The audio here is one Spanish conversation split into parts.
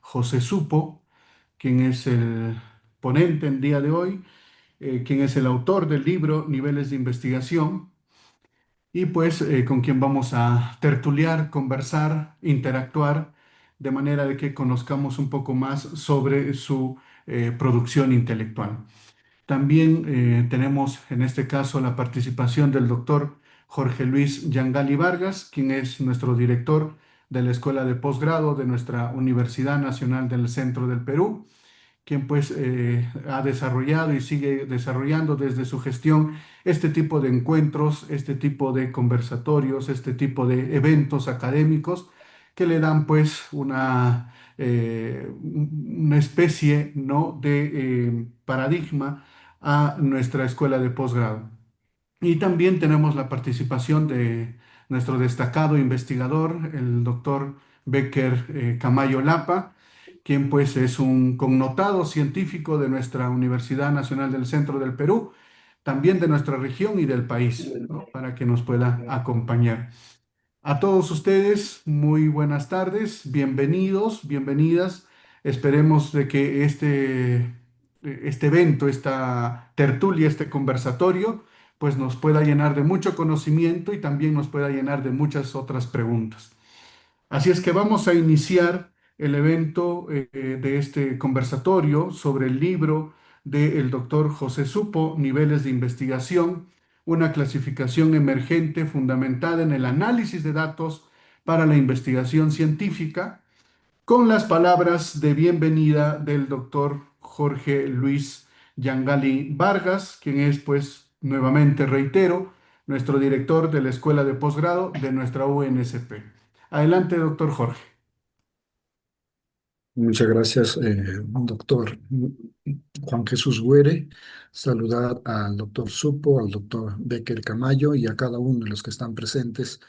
José Supo, quien es el ponente el día de hoy, quien es el autor del libro Niveles de Investigación, y pues con quien vamos a tertuliar, conversar, interactuar, de manera de que conozcamos un poco más sobre su producción intelectual. También tenemos en este caso la participación del doctor Jorge Luis Yangali Vargas, quien es nuestro director de la Escuela de Posgrado de nuestra Universidad Nacional del Centro del Perú, quien pues ha desarrollado y sigue desarrollando desde su gestión este tipo de encuentros, este tipo de conversatorios, este tipo de eventos académicos que le dan pues una especie, ¿no?, de paradigma a nuestra escuela de posgrado. Y también tenemos la participación de nuestro destacado investigador, el doctor Becker Camayo Lapa, quien pues es un connotado científico de nuestra Universidad Nacional del Centro del Perú, también de nuestra región y del país, ¿no?, para que nos pueda acompañar. A todos ustedes, muy buenas tardes, bienvenidos, bienvenidas. Esperemos de que este evento, esta tertulia, este conversatorio, pues nos pueda llenar de mucho conocimiento y también nos pueda llenar de muchas otras preguntas. Así es que vamos a iniciar el evento de este conversatorio sobre el libro del doctor José Supo, Niveles de Investigación, una clasificación emergente fundamentada en el análisis de datos para la investigación científica, con las palabras de bienvenida del doctor Jorge Luis Yangali Vargas, quien es, pues, nuevamente reitero, nuestro director de la Escuela de Posgrado de nuestra UNSP. Adelante, doctor Jorge. Muchas gracias, doctor Juan Jesús Güere. Saludar al doctor Supo, al doctor Becker Camayo y a cada uno de los que están presentes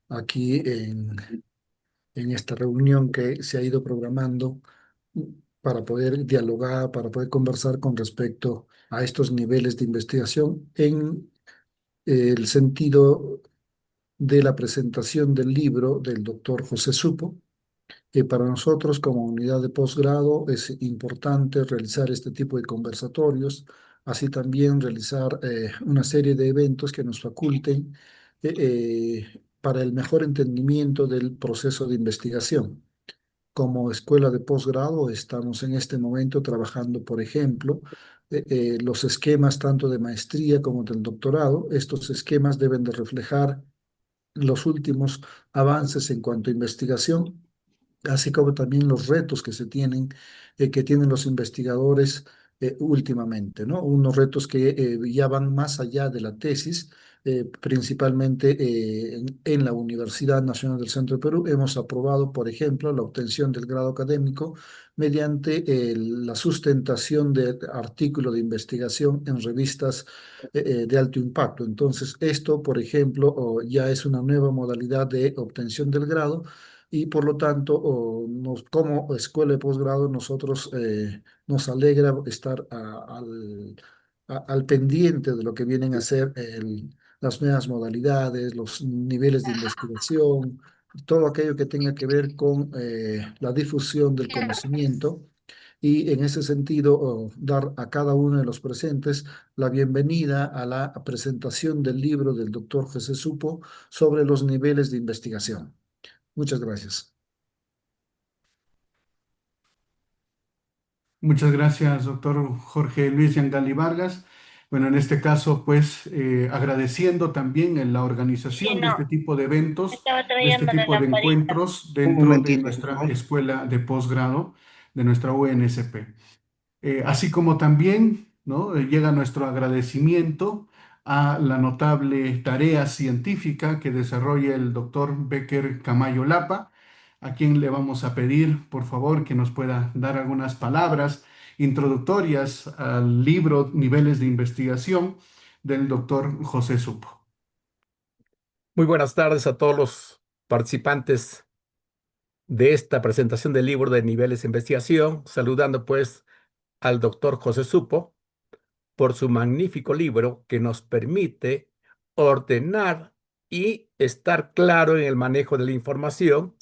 aquí en esta reunión que se ha ido programando para poder dialogar, para poder conversar con respecto a estos niveles de investigación en el sentido de la presentación del libro del doctor José Supo. Para nosotros como unidad de posgrado es importante realizar este tipo de conversatorios, así también realizar una serie de eventos que nos faculten para el mejor entendimiento del proceso de investigación. Como escuela de posgrado estamos en este momento trabajando, por ejemplo, los esquemas tanto de maestría como del doctorado. Estos esquemas deben de reflejar los últimos avances en cuanto a investigación, así como también los retos que tienen los investigadores últimamente, ¿no? Unos retos que ya van más allá de la tesis, principalmente en la Universidad Nacional del Centro de Perú. Hemos aprobado, por ejemplo, la obtención del grado académico mediante la sustentación de artículos de investigación en revistas de alto impacto. Entonces, esto, por ejemplo, ya es una nueva modalidad de obtención del grado y por lo tanto, como escuela de posgrado, nosotros nos alegra estar al pendiente de lo que vienen a ser las nuevas modalidades, los niveles de investigación, todo aquello que tenga que ver con la difusión del conocimiento. Y en ese sentido, dar a cada uno de los presentes la bienvenida a la presentación del libro del doctor José Supo sobre los niveles de investigación. Muchas gracias. Muchas gracias, doctor Jorge Luis Yangali Vargas. Bueno, en este caso, pues, agradeciendo también en la Sí, organización de no, este tipo de eventos, estaba de todavía este en la tipo de lamparita. encuentros Un dentro de momentito, nuestra ¿no? escuela de posgrado, de nuestra UNSP. Así como también, ¿no?, llega nuestro agradecimiento a la notable tarea científica que desarrolla el doctor Becker Camayo Lapa, a quien le vamos a pedir, por favor, que nos pueda dar algunas palabras introductorias al libro Niveles de Investigación del doctor José Supo. Muy buenas tardes a todos los participantes de esta presentación del libro de niveles de investigación, saludando pues al doctor José Supo por su magnífico libro que nos permite ordenar y estar claro en el manejo de la información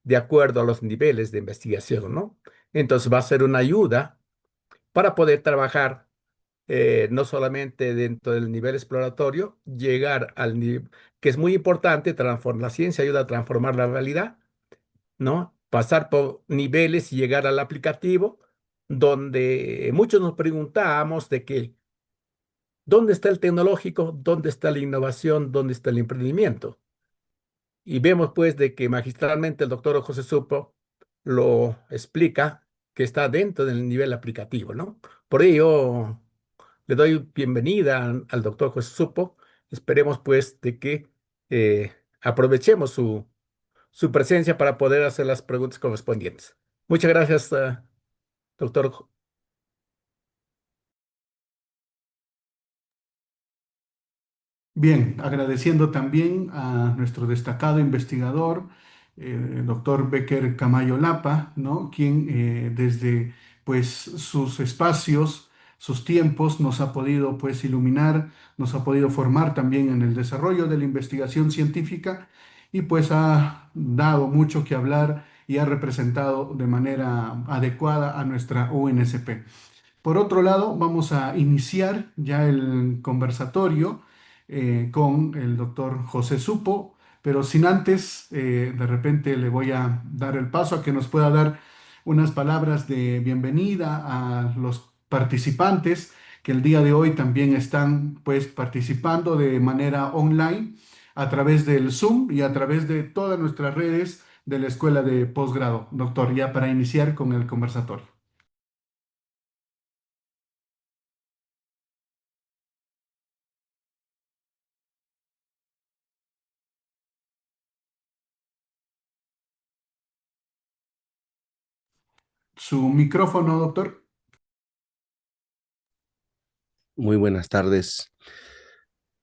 de acuerdo a los niveles de investigación, ¿no? Entonces va a ser una ayuda para poder trabajar no solamente dentro del nivel exploratorio, llegar al nivel, que es muy importante, la ciencia ayuda a transformar la realidad, ¿no? Pasar por niveles y llegar al aplicativo, donde muchos nos preguntábamos de que, ¿dónde está el tecnológico? ¿Dónde está la innovación? ¿Dónde está el emprendimiento? Y vemos pues de que magistralmente el doctor José Supo lo explica que está dentro del nivel aplicativo, ¿no? Por ello, le doy bienvenida al doctor José Supo. Esperemos pues de que aprovechemos su presencia para poder hacer las preguntas correspondientes. Muchas gracias, doctor. Bien, agradeciendo también a nuestro destacado investigador, doctor Becker Camayo Lapa, ¿no? Quien desde pues sus espacios, sus tiempos, nos ha podido pues iluminar, nos ha podido formar también en el desarrollo de la investigación científica y pues ha dado mucho que hablar y ha representado de manera adecuada a nuestra UNSP. Por otro lado, vamos a iniciar ya el conversatorio con el doctor José Supo, pero sin antes, de repente le voy a dar el paso a que nos pueda dar unas palabras de bienvenida a los participantes que el día de hoy también están pues participando de manera online a través del Zoom y a través de todas nuestras redes de la Escuela de Posgrado. Doctor, ya para iniciar con el conversatorio. Su micrófono, doctor. Muy buenas tardes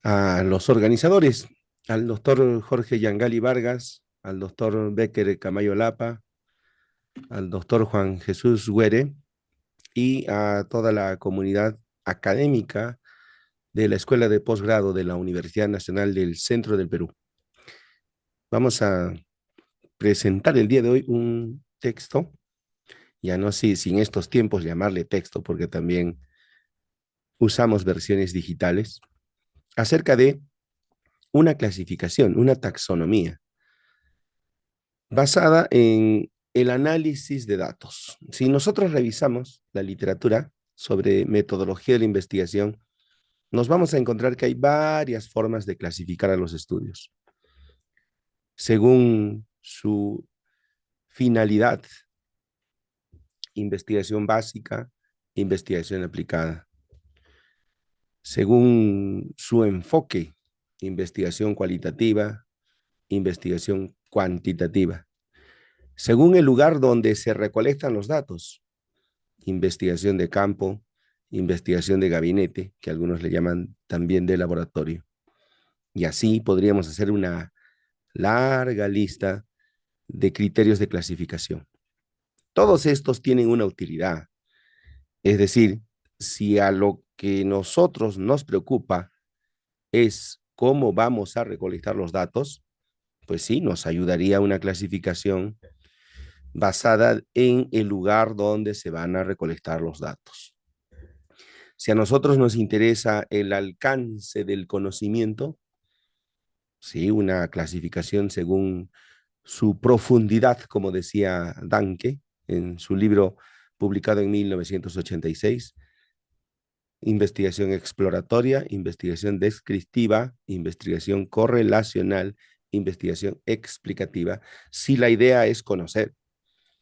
a los organizadores, al doctor Jorge Yangali Vargas, al doctor Becker Camayo Lapa, al doctor Juan Jesús Güere y a toda la comunidad académica de la Escuela de Posgrado de la Universidad Nacional del Centro del Perú. Vamos a presentar el día de hoy un texto, ya no sé si en estos tiempos llamarle texto, porque también usamos versiones digitales, acerca de una clasificación, una taxonomía, basada en el análisis de datos. Si nosotros revisamos la literatura sobre metodología de la investigación, nos vamos a encontrar que hay varias formas de clasificar a los estudios, según su finalidad: investigación básica, investigación aplicada; según su enfoque: investigación cualitativa, investigación cuantitativa; según el lugar donde se recolectan los datos: investigación de campo, investigación de gabinete, que algunos le llaman también de laboratorio. Y así podríamos hacer una larga lista de criterios de clasificación. Todos estos tienen una utilidad. Es decir, si a lo que nosotros nos preocupa es cómo vamos a recolectar los datos, pues sí, nos ayudaría una clasificación basada en el lugar donde se van a recolectar los datos. Si a nosotros nos interesa el alcance del conocimiento, sí, una clasificación según su profundidad, como decía Danke en su libro publicado en 1986, investigación exploratoria, investigación descriptiva, investigación correlacional, investigación explicativa, si la idea es conocer,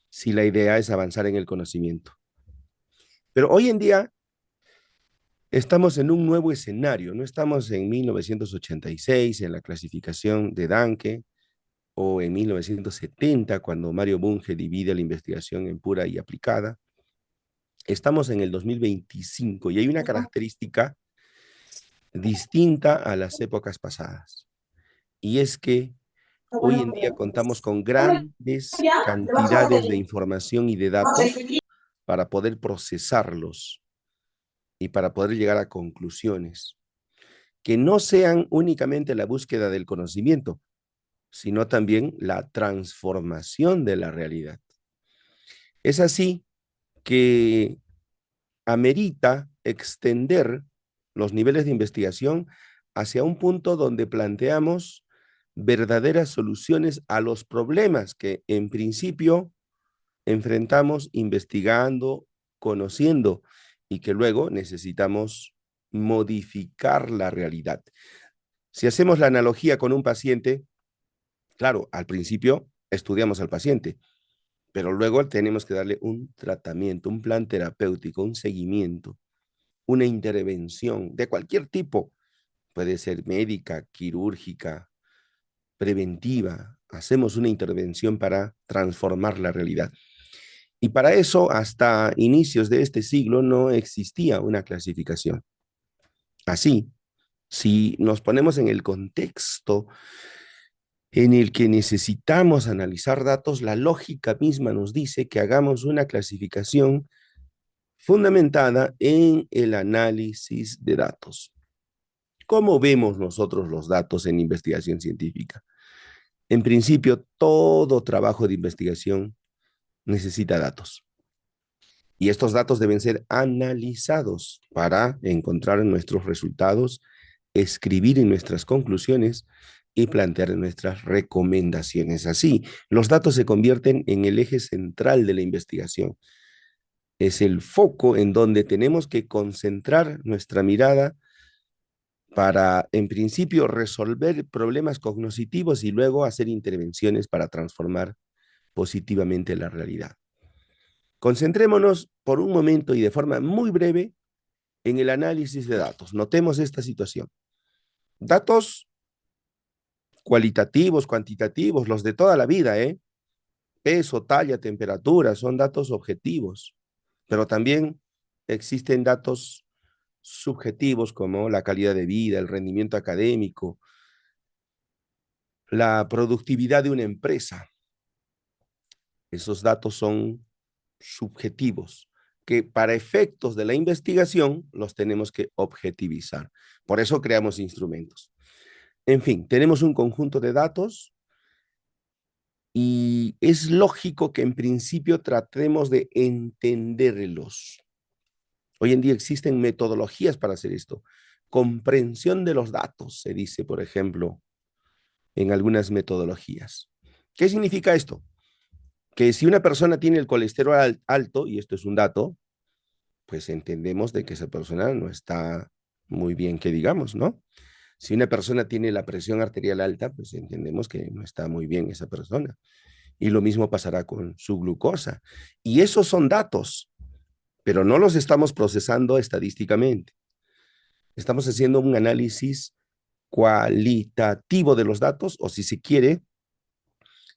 si la idea es avanzar en el conocimiento. Pero hoy en día estamos en un nuevo escenario, no estamos en 1986 en la clasificación de Danke, o en 1970 cuando Mario Bunge divide la investigación en pura y aplicada. Estamos en el 2025 y hay una característica distinta a las épocas pasadas, y es que hoy en día contamos con grandes cantidades de información y de datos para poder procesarlos y para poder llegar a conclusiones que no sean únicamente la búsqueda del conocimiento, sino también la transformación de la realidad. Es así que amerita extender los niveles de investigación hacia un punto donde planteamos verdaderas soluciones a los problemas que en principio enfrentamos investigando, conociendo y que luego necesitamos modificar la realidad. Si hacemos la analogía con un paciente, claro, al principio estudiamos al paciente, pero luego tenemos que darle un tratamiento, un plan terapéutico, un seguimiento, una intervención de cualquier tipo. Puede ser médica, quirúrgica, preventiva. Hacemos una intervención para transformar la realidad. Y para eso, hasta inicios de este siglo, no existía una clasificación. Así, si nos ponemos en el contexto en el que necesitamos analizar datos, la lógica misma nos dice que hagamos una clasificación fundamentada en el análisis de datos. ¿Cómo vemos nosotros los datos en investigación científica? En principio, todo trabajo de investigación necesita datos. Y estos datos deben ser analizados para encontrar nuestros resultados, escribir en nuestras conclusiones y plantear nuestras recomendaciones. Así, los datos se convierten en el eje central de la investigación. Es el foco en donde tenemos que concentrar nuestra mirada para, en principio, resolver problemas cognitivos y luego hacer intervenciones para transformar positivamente la realidad. Concentrémonos por un momento y de forma muy breve en el análisis de datos. Notemos esta situación. Datos cualitativos, cuantitativos, los de toda la vida, peso, talla, temperatura, son datos objetivos, pero también existen datos subjetivos como la calidad de vida, el rendimiento académico, la productividad de una empresa. Esos datos son subjetivos, que para efectos de la investigación los tenemos que objetivizar. Por eso creamos instrumentos. En fin, tenemos un conjunto de datos y es lógico que en principio tratemos de entenderlos. Hoy en día existen metodologías para hacer esto. Comprensión de los datos, se dice, por ejemplo, en algunas metodologías. ¿Qué significa esto? Que si una persona tiene el colesterol alto, y esto es un dato, pues entendemos de que esa persona no está muy bien, que digamos, ¿no? Si una persona tiene la presión arterial alta, pues entendemos que no está muy bien esa persona. Y lo mismo pasará con su glucosa. Y esos son datos, pero no los estamos procesando estadísticamente. Estamos haciendo un análisis cualitativo de los datos, o si se quiere,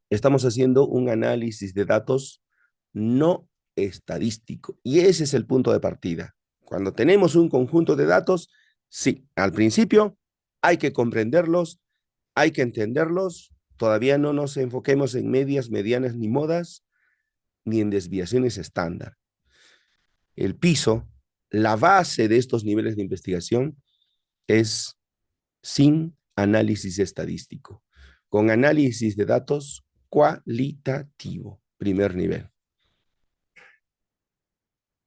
estamos haciendo un análisis de datos no estadístico. Y ese es el punto de partida. Cuando tenemos un conjunto de datos, sí, al principio hay que comprenderlos, hay que entenderlos, todavía no nos enfoquemos en medias, medianas ni modas, ni en desviaciones estándar. El piso, la base de estos niveles de investigación es sin análisis estadístico, con análisis de datos cualitativo, primer nivel.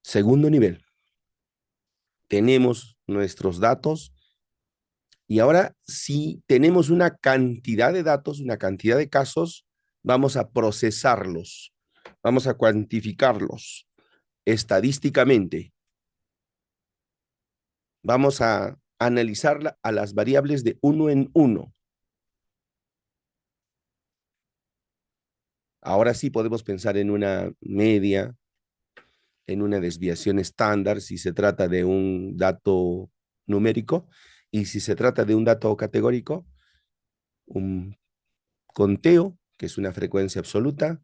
Segundo nivel, tenemos nuestros datos y ahora si tenemos una cantidad de datos, una cantidad de casos, vamos a procesarlos, vamos a cuantificarlos estadísticamente. Vamos a analizar a las variables de uno en uno. Ahora sí podemos pensar en una media, en una desviación estándar, si se trata de un dato numérico, y si se trata de un dato categórico, un conteo, que es una frecuencia absoluta,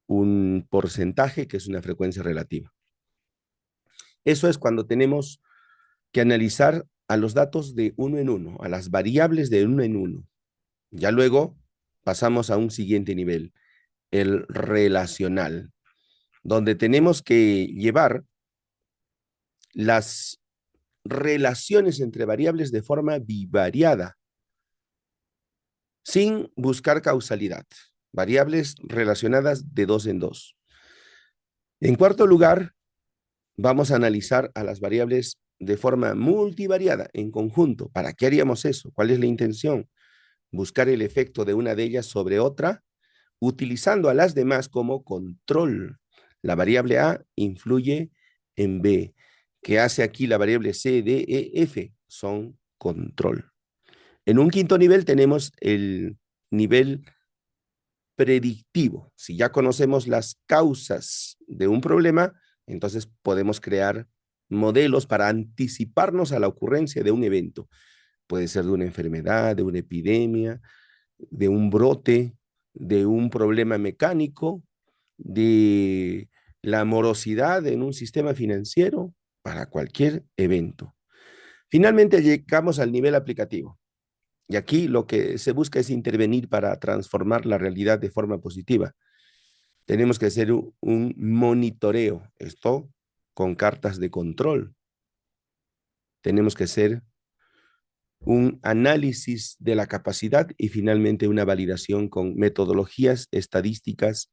un porcentaje, que es una frecuencia relativa. Eso es cuando tenemos que analizar a los datos de uno en uno, a las variables de uno en uno. Ya luego pasamos a un siguiente nivel, el relacional, donde tenemos que llevar las relaciones entre variables de forma bivariada, sin buscar causalidad, variables relacionadas de dos en dos. En cuarto lugar, vamos a analizar a las variables de forma multivariada, en conjunto. ¿Para qué haríamos eso? ¿Cuál es la intención? Buscar el efecto de una de ellas sobre otra, utilizando a las demás como control. La variable A influye en B. ¿Qué hace aquí la variable C, D, E, F? Son control. En un quinto nivel tenemos el nivel predictivo. Si ya conocemos las causas de un problema, entonces podemos crear modelos para anticiparnos a la ocurrencia de un evento. Puede ser de una enfermedad, de una epidemia, de un brote, de un problema mecánico, de la morosidad en un sistema financiero, para cualquier evento. Finalmente llegamos al nivel aplicativo. Y aquí lo que se busca es intervenir para transformar la realidad de forma positiva. Tenemos que hacer un monitoreo, esto con cartas de control. Tenemos que hacer un análisis de la capacidad y finalmente una validación con metodologías estadísticas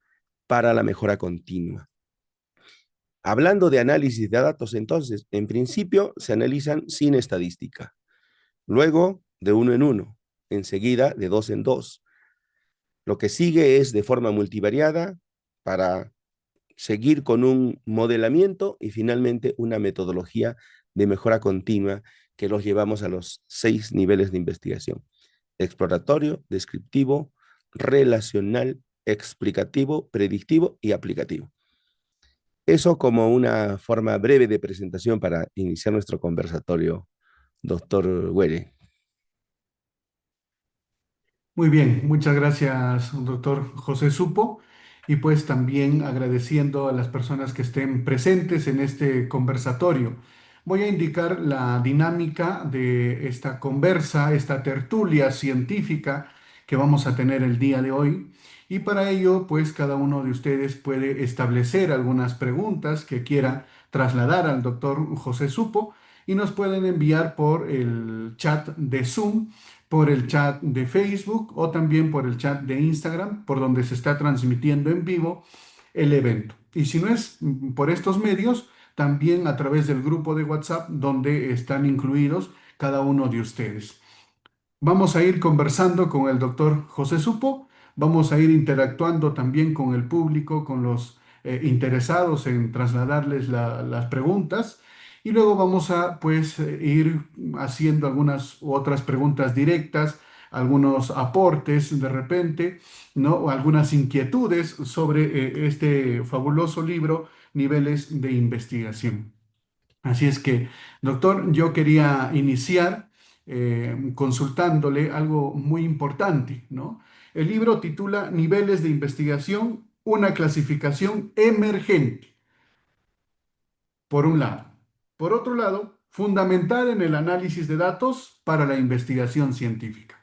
para la mejora continua. Hablando de análisis de datos, entonces, en principio se analizan sin estadística, luego de uno en uno, enseguida de dos en dos. Lo que sigue es de forma multivariada para seguir con un modelamiento y finalmente una metodología de mejora continua que los llevamos a los 6 niveles de investigación: exploratorio, descriptivo, relacional, explicativo, predictivo y aplicativo. Eso como una forma breve de presentación para iniciar nuestro conversatorio, doctor Were. Muy bien, muchas gracias, doctor José Supo. Y pues también agradeciendo a las personas que estén presentes en este conversatorio. Voy a indicar la dinámica de esta conversa, esta tertulia científica que vamos a tener el día de hoy. Y para ello, pues cada uno de ustedes puede establecer algunas preguntas que quiera trasladar al doctor José Supo y nos pueden enviar por el chat de Zoom, por el chat de Facebook o también por el chat de Instagram, por donde se está transmitiendo en vivo el evento. Y si no es por estos medios, también a través del grupo de WhatsApp donde están incluidos cada uno de ustedes. Vamos a ir conversando con el doctor José Supo, vamos a ir interactuando también con el público, con los interesados en trasladarles las preguntas y luego vamos a pues ir haciendo algunas u otras preguntas directas, algunos aportes de repente, ¿no? O algunas inquietudes sobre este fabuloso libro, Niveles de Investigación. Así es que, doctor, yo quería iniciar consultándole algo muy importante, ¿no? El libro titula Niveles de investigación, una clasificación emergente, por un lado. Por otro lado, fundamental en el análisis de datos para la investigación científica.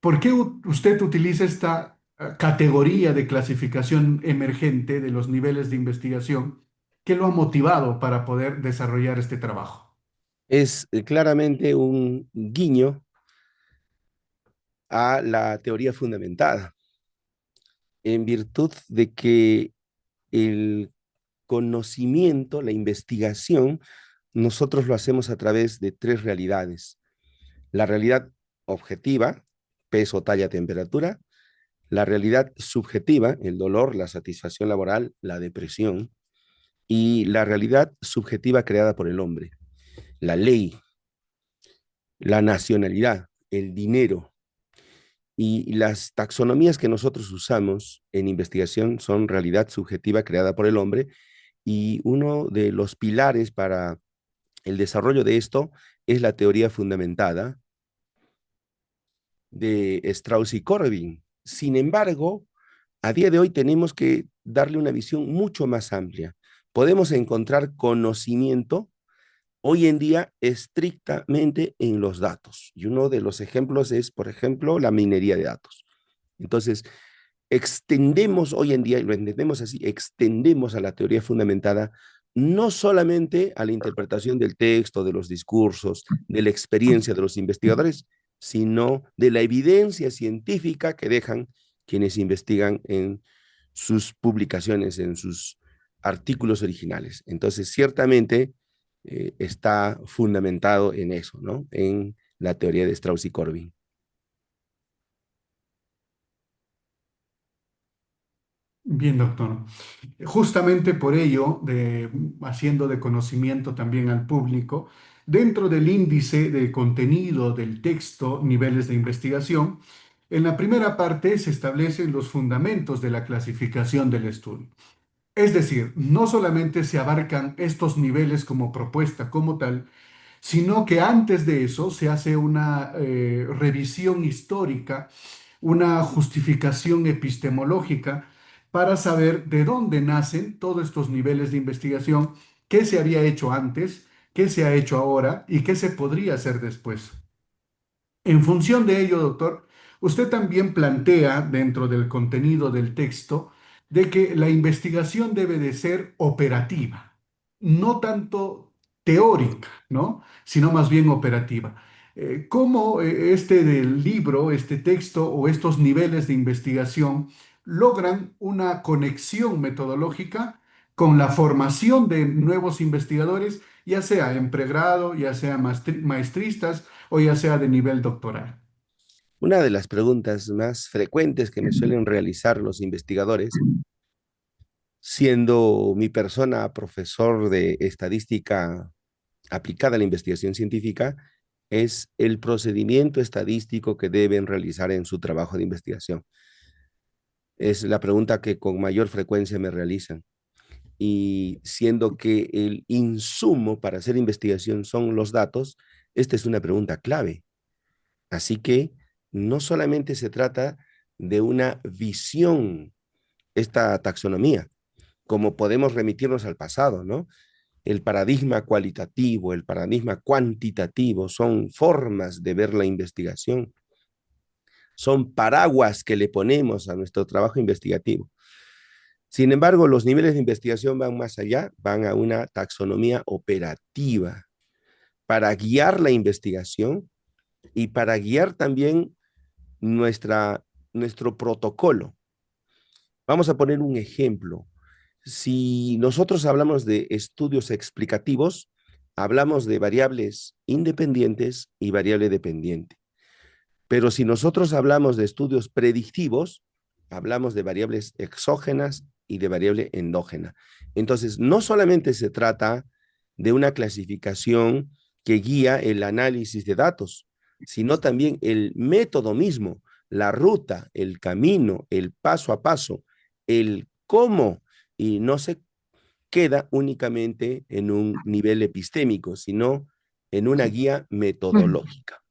¿Por qué usted utiliza esta categoría de clasificación emergente de los niveles de investigación? ¿Qué lo ha motivado para poder desarrollar este trabajo? Es claramente un guiño a la teoría fundamentada, en virtud de que el conocimiento, la investigación, nosotros lo hacemos a través de tres realidades: la realidad objetiva, peso, talla, temperatura; la realidad subjetiva, el dolor, la satisfacción laboral, la depresión; y la realidad subjetiva creada por el hombre, la ley, la nacionalidad, el dinero. Y las taxonomías que nosotros usamos en investigación son realidad subjetiva creada por el hombre, y uno de los pilares para el desarrollo de esto es la teoría fundamentada de Strauss y Corbin. Sin embargo, a día de hoy tenemos que darle una visión mucho más amplia. Podemos encontrar conocimiento hoy en día estrictamente en los datos. Y uno de los ejemplos es, por ejemplo, la minería de datos. Entonces, extendemos hoy en día, y lo entendemos así, extendemos a la teoría fundamentada no solamente a la interpretación del texto, de los discursos, de la experiencia de los investigadores, sino de la evidencia científica que dejan quienes investigan en sus publicaciones, en sus artículos originales. Entonces, ciertamente está fundamentado en eso, ¿no? En la teoría de Strauss y Corbin. Bien, doctor. Justamente por ello, haciendo de conocimiento también al público, dentro del índice de contenido del texto, niveles de investigación, en la primera parte se establecen los fundamentos de la clasificación del estudio. Es decir, no solamente se abarcan estos niveles como propuesta como tal, sino que antes de eso se hace una revisión histórica, una justificación epistemológica para saber de dónde nacen todos estos niveles de investigación, qué se había hecho antes, qué se ha hecho ahora y qué se podría hacer después. En función de ello, doctor, usted también plantea dentro del contenido del texto de que la investigación debe de ser operativa, no tanto teórica, ¿no? Sino más bien operativa. ¿Cómo este del libro, este texto o estos niveles de investigación logran una conexión metodológica con la formación de nuevos investigadores, ya sea en pregrado, ya sea maestristas o ya sea de nivel doctoral? Una de las preguntas más frecuentes que me suelen realizar los investigadores, siendo mi persona profesor de estadística aplicada a la investigación científica, es el procedimiento estadístico que deben realizar en su trabajo de investigación. Es la pregunta que con mayor frecuencia me realizan. Y siendo que el insumo para hacer investigación son los datos, esta es una pregunta clave. Así que no solamente se trata de una visión, esta taxonomía, como podemos remitirnos al pasado, ¿no? El paradigma cualitativo, el paradigma cuantitativo son formas de ver la investigación, son paraguas que le ponemos a nuestro trabajo investigativo. Sin embargo, los niveles de investigación van más allá, van a una taxonomía operativa para guiar la investigación y para guiar también nuestro protocolo. Vamos a poner un ejemplo. Si nosotros hablamos de estudios explicativos, hablamos de variables independientes y variable dependiente. Pero si nosotros hablamos de estudios predictivos, hablamos de variables exógenas y de variable endógena. Entonces, no solamente se trata de una clasificación que guía el análisis de datos, sino también el método mismo, la ruta, el camino, el paso a paso, el cómo, y no se queda únicamente en un nivel epistémico, sino en una guía metodológica.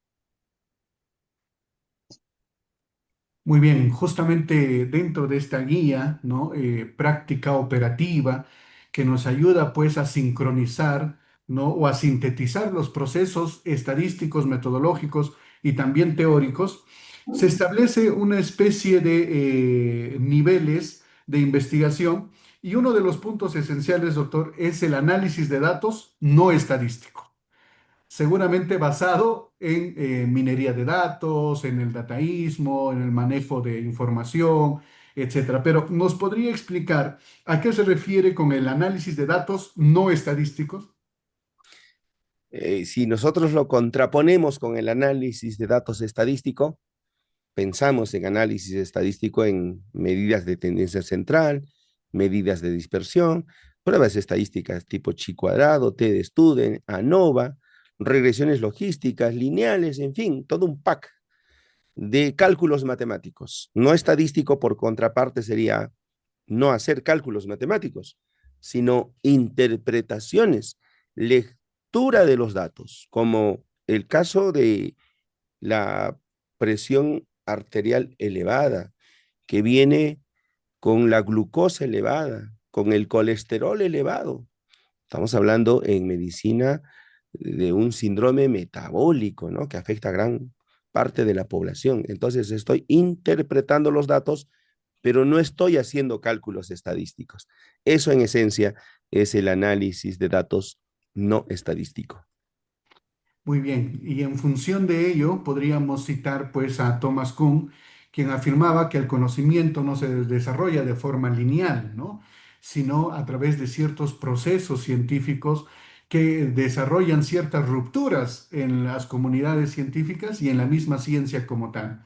Muy bien, justamente dentro de esta guía, ¿no? Práctica operativa que nos ayuda pues a sincronizar, ¿no? O a sintetizar los procesos estadísticos, metodológicos y también teóricos, se establece una especie de niveles de investigación y uno de los puntos esenciales, doctor, es el análisis de datos no estadístico, seguramente basado en minería de datos, en el dataísmo, en el manejo de información, etcétera. Pero ¿nos podría explicar a qué se refiere con el análisis de datos no estadísticos? Si nosotros lo contraponemos con el análisis de datos estadístico, pensamos en análisis estadístico en medidas de tendencia central, medidas de dispersión, pruebas estadísticas tipo chi cuadrado, t de Student, ANOVA, regresiones logísticas, lineales, en fin, todo un pack de cálculos matemáticos. No estadístico, por contraparte, sería no hacer cálculos matemáticos, sino interpretaciones, lectura de los datos, como el caso de la presión arterial elevada, que viene con la glucosa elevada, con el colesterol elevado. Estamos hablando en medicina de un síndrome metabólico, ¿no? Que afecta a gran parte de la población. Entonces estoy interpretando los datos, pero no estoy haciendo cálculos estadísticos. Eso en esencia es el análisis de datos no estadístico. Muy bien, y en función de ello podríamos citar pues a Thomas Kuhn, quien afirmaba que el conocimiento no se desarrolla de forma lineal, ¿no? sino a través de ciertos procesos científicos que desarrollan ciertas rupturas en las comunidades científicas y en la misma ciencia como tal.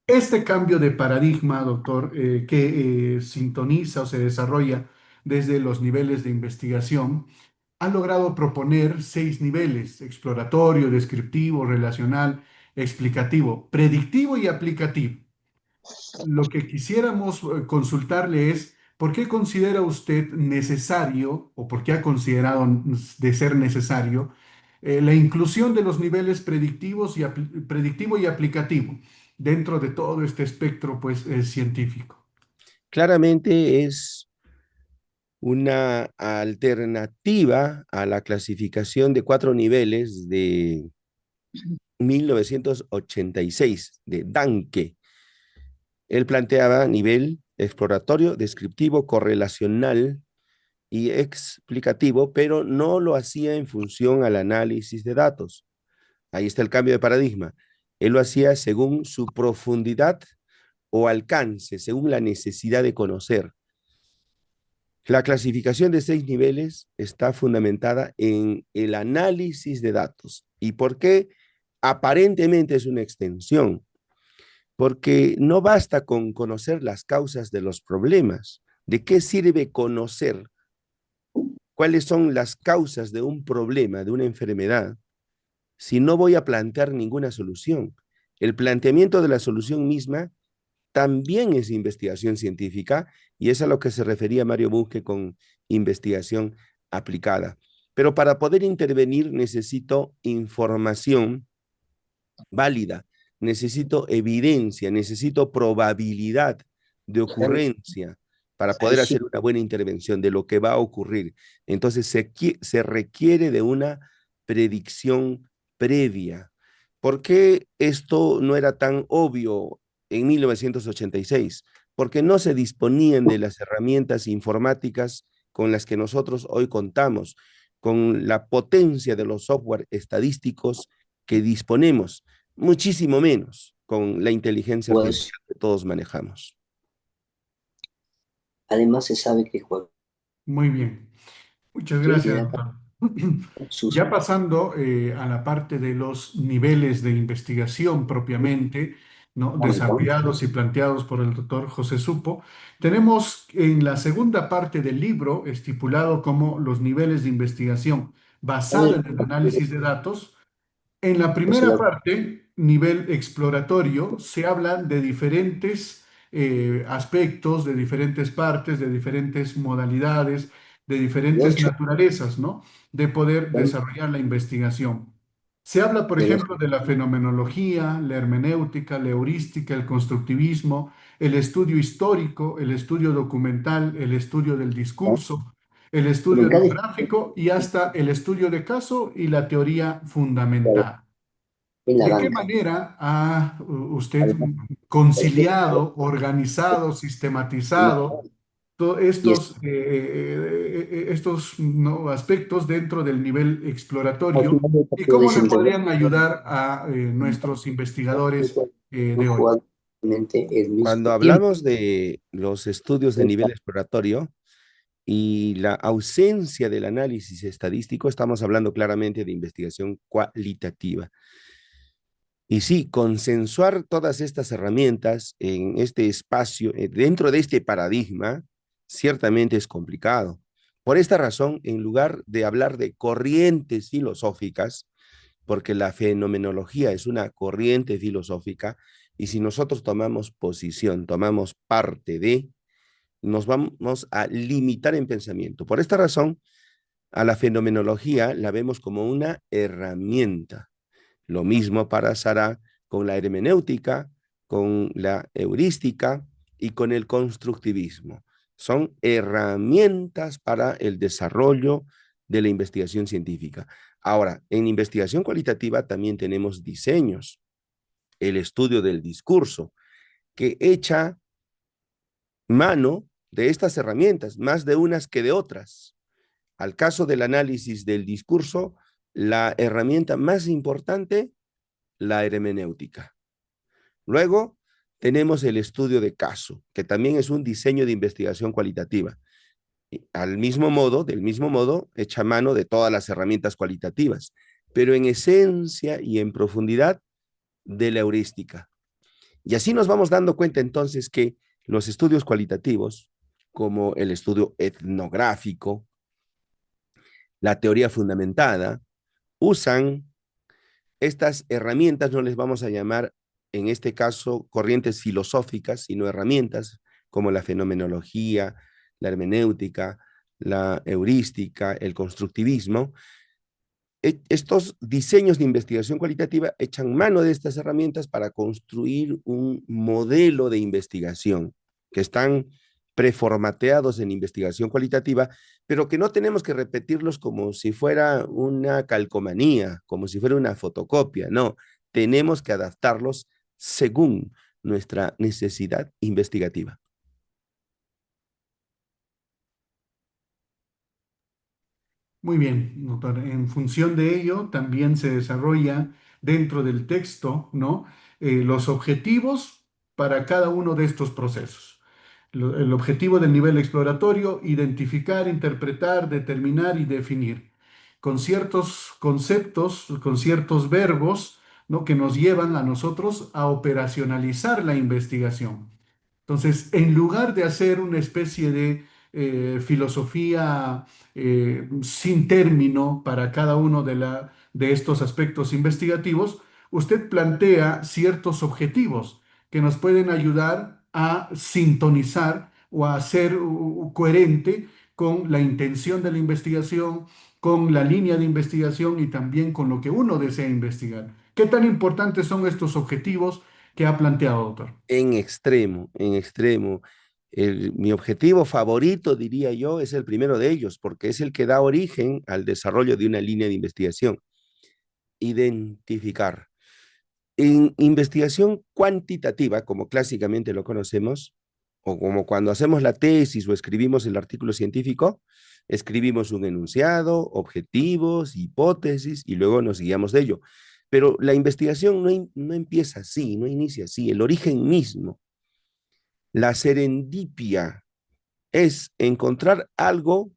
Este cambio de paradigma, doctor, que sintoniza o se desarrolla desde los niveles de investigación, ha logrado proponer 6 niveles: exploratorio, descriptivo, relacional, explicativo, predictivo y aplicativo. Lo que quisiéramos consultarle es, ¿por qué considera usted necesario o por qué ha considerado de ser necesario la inclusión de los niveles predictivos y predictivo y aplicativo dentro de todo este espectro pues, científico? Claramente es una alternativa a la clasificación de 4 niveles de 1986 de Danke. Él planteaba nivel exploratorio, descriptivo, correlacional y explicativo, pero no lo hacía en función al análisis de datos. Ahí está el cambio de paradigma. Él lo hacía según su profundidad o alcance, según la necesidad de conocer. La clasificación de 6 niveles está fundamentada en el análisis de datos. ¿Y por qué? Aparentemente es una extensión, porque no basta con conocer las causas de los problemas. ¿De qué sirve conocer cuáles son las causas de un problema, de una enfermedad, si no voy a plantear ninguna solución? El planteamiento de la solución misma también es investigación científica y es a lo que se refería Mario Bunge con investigación aplicada. Pero para poder intervenir necesito información válida, necesito evidencia, necesito probabilidad de ocurrencia para poder hacer una buena intervención de lo que va a ocurrir. Entonces se requiere de una predicción previa. ¿Por qué esto no era tan obvio en 1986? Porque no se disponían de las herramientas informáticas con las que nosotros hoy contamos, con la potencia de los software estadísticos que disponemos, muchísimo menos con la inteligencia Pues, artificial que todos manejamos. además se sabe que Muy bien. Muchas cualquier gracias, edad doctor. sus Ya pasando a la parte de los niveles de investigación propiamente, ¿no? Desarrollados y planteados por el doctor José Supo, tenemos en la segunda parte del libro estipulado como los niveles de investigación basado en el análisis de datos. En la primera parte, nivel exploratorio, se habla de diferentes aspectos, de diferentes partes, de diferentes modalidades, de diferentes naturalezas, ¿no? De poder desarrollar la investigación. Se habla, por de los ejemplo, de la fenomenología, la hermenéutica, la heurística, el constructivismo, el estudio histórico, el estudio documental, el estudio del discurso, el estudio en cada etnográfico y hasta el estudio de caso y la teoría estado fundamental. en la ¿De qué banca. manera ha usted Además, conciliado, organizado, sistematizado todos y es estos ¿no? aspectos dentro del nivel al exploratorio final del y partido cómo le desintegrado, podrían ayudar a nuestros investigadores no de hoy? jugando el Cuando mismo tiempo? hablamos de los estudios de nivel exploratorio y la ausencia del análisis estadístico, estamos hablando claramente de investigación cualitativa. Y sí, consensuar todas estas herramientas en este espacio, dentro de este paradigma, ciertamente es complicado. Por esta razón, en lugar de hablar de corrientes filosóficas, porque la fenomenología es una corriente filosófica, y si nosotros tomamos posición, tomamos parte de, nos vamos a limitar en pensamiento. Por esta razón, a la fenomenología la vemos como una herramienta. Lo mismo pasará con la hermenéutica, con la heurística y con el constructivismo. Son herramientas para el desarrollo de la investigación científica. Ahora, en investigación cualitativa también tenemos diseños, el estudio del discurso, que echa mano de estas herramientas, más de unas que de otras. Al caso del análisis del discurso, la herramienta más importante, la hermenéutica. Luego tenemos el estudio de caso, que también es un diseño de investigación cualitativa. Del mismo modo, echa mano de todas las herramientas cualitativas, pero en esencia y en profundidad de la heurística. Y así nos vamos dando cuenta entonces que los estudios cualitativos, como el estudio etnográfico, la teoría fundamentada, usan estas herramientas, no les vamos a llamar en este caso corrientes filosóficas, sino herramientas como la fenomenología, la hermenéutica, la heurística, el constructivismo. Estos diseños de investigación cualitativa echan mano de estas herramientas para construir un modelo de investigación que están preformateados en investigación cualitativa, pero que no tenemos que repetirlos como si fuera una calcomanía, como si fuera una fotocopia, no, tenemos que adaptarlos según nuestra necesidad investigativa. Muy bien, doctor. En función de ello, también se desarrolla dentro del texto, ¿no? Los objetivos para cada uno de estos procesos. El objetivo del nivel exploratorio: identificar, interpretar, determinar y definir, con ciertos conceptos, con ciertos verbos, ¿no? Que nos llevan a nosotros a operacionalizar la investigación. Entonces, en lugar de hacer una especie de filosofía sin término para cada uno de estos aspectos investigativos, usted plantea ciertos objetivos que nos pueden ayudar a sintonizar o a ser coherente con la intención de la investigación, con la línea de investigación y también con lo que uno desea investigar. ¿Qué tan importantes son estos objetivos que ha planteado, doctor? En extremo, en extremo. Mi objetivo favorito, diría yo, es el primero de ellos, porque es el que da origen al desarrollo de una línea de investigación. Identificar. En investigación cuantitativa, como clásicamente lo conocemos, o como cuando hacemos la tesis o escribimos el artículo científico, escribimos un enunciado, objetivos, hipótesis, y luego nos guiamos de ello. Pero la investigación no empieza así, no inicia así. El origen mismo, la serendipia, es encontrar algo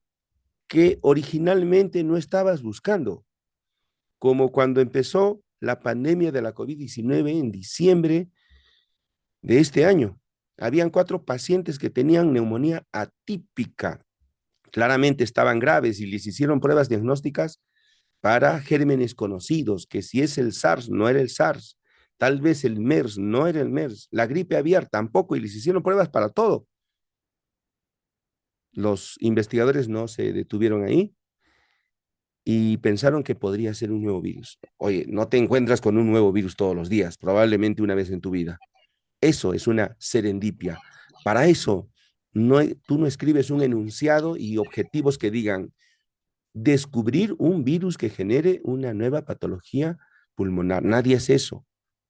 que originalmente no estabas buscando, como cuando empezó la pandemia de la COVID-19 en diciembre de este año. Habían 4 pacientes que tenían neumonía atípica. Claramente estaban graves y les hicieron pruebas diagnósticas para gérmenes conocidos, que si es el SARS, no era el SARS, tal vez el MERS, no era el MERS, la gripe aviar tampoco, y les hicieron pruebas para todo. Los investigadores no se detuvieron ahí y pensaron que podría ser un nuevo virus. Oye, no te encuentras con un nuevo virus todos los días, probablemente una vez en tu vida. Eso es una serendipia. Para eso, tú no escribes un enunciado y objetivos que digan descubrir un virus que genere una nueva patología pulmonar. Nadie hace eso,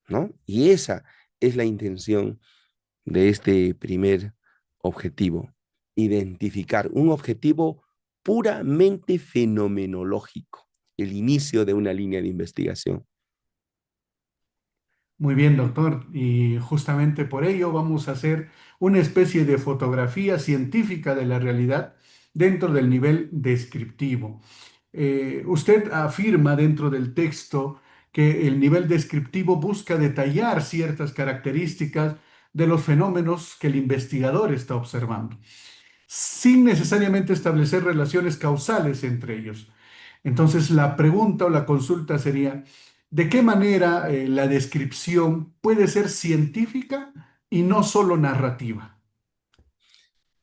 ¿no? Y esa es la intención de este primer objetivo, identificar un objetivo puramente fenomenológico, el inicio de una línea de investigación. Muy bien, doctor. Y justamente por ello vamos a hacer una especie de fotografía científica de la realidad dentro del nivel descriptivo. Usted afirma dentro del texto que el nivel descriptivo busca detallar ciertas características de los fenómenos que el investigador está observando, sin necesariamente establecer relaciones causales entre ellos. Entonces, la pregunta o la consulta sería: ¿de qué manera la descripción puede ser científica y no solo narrativa?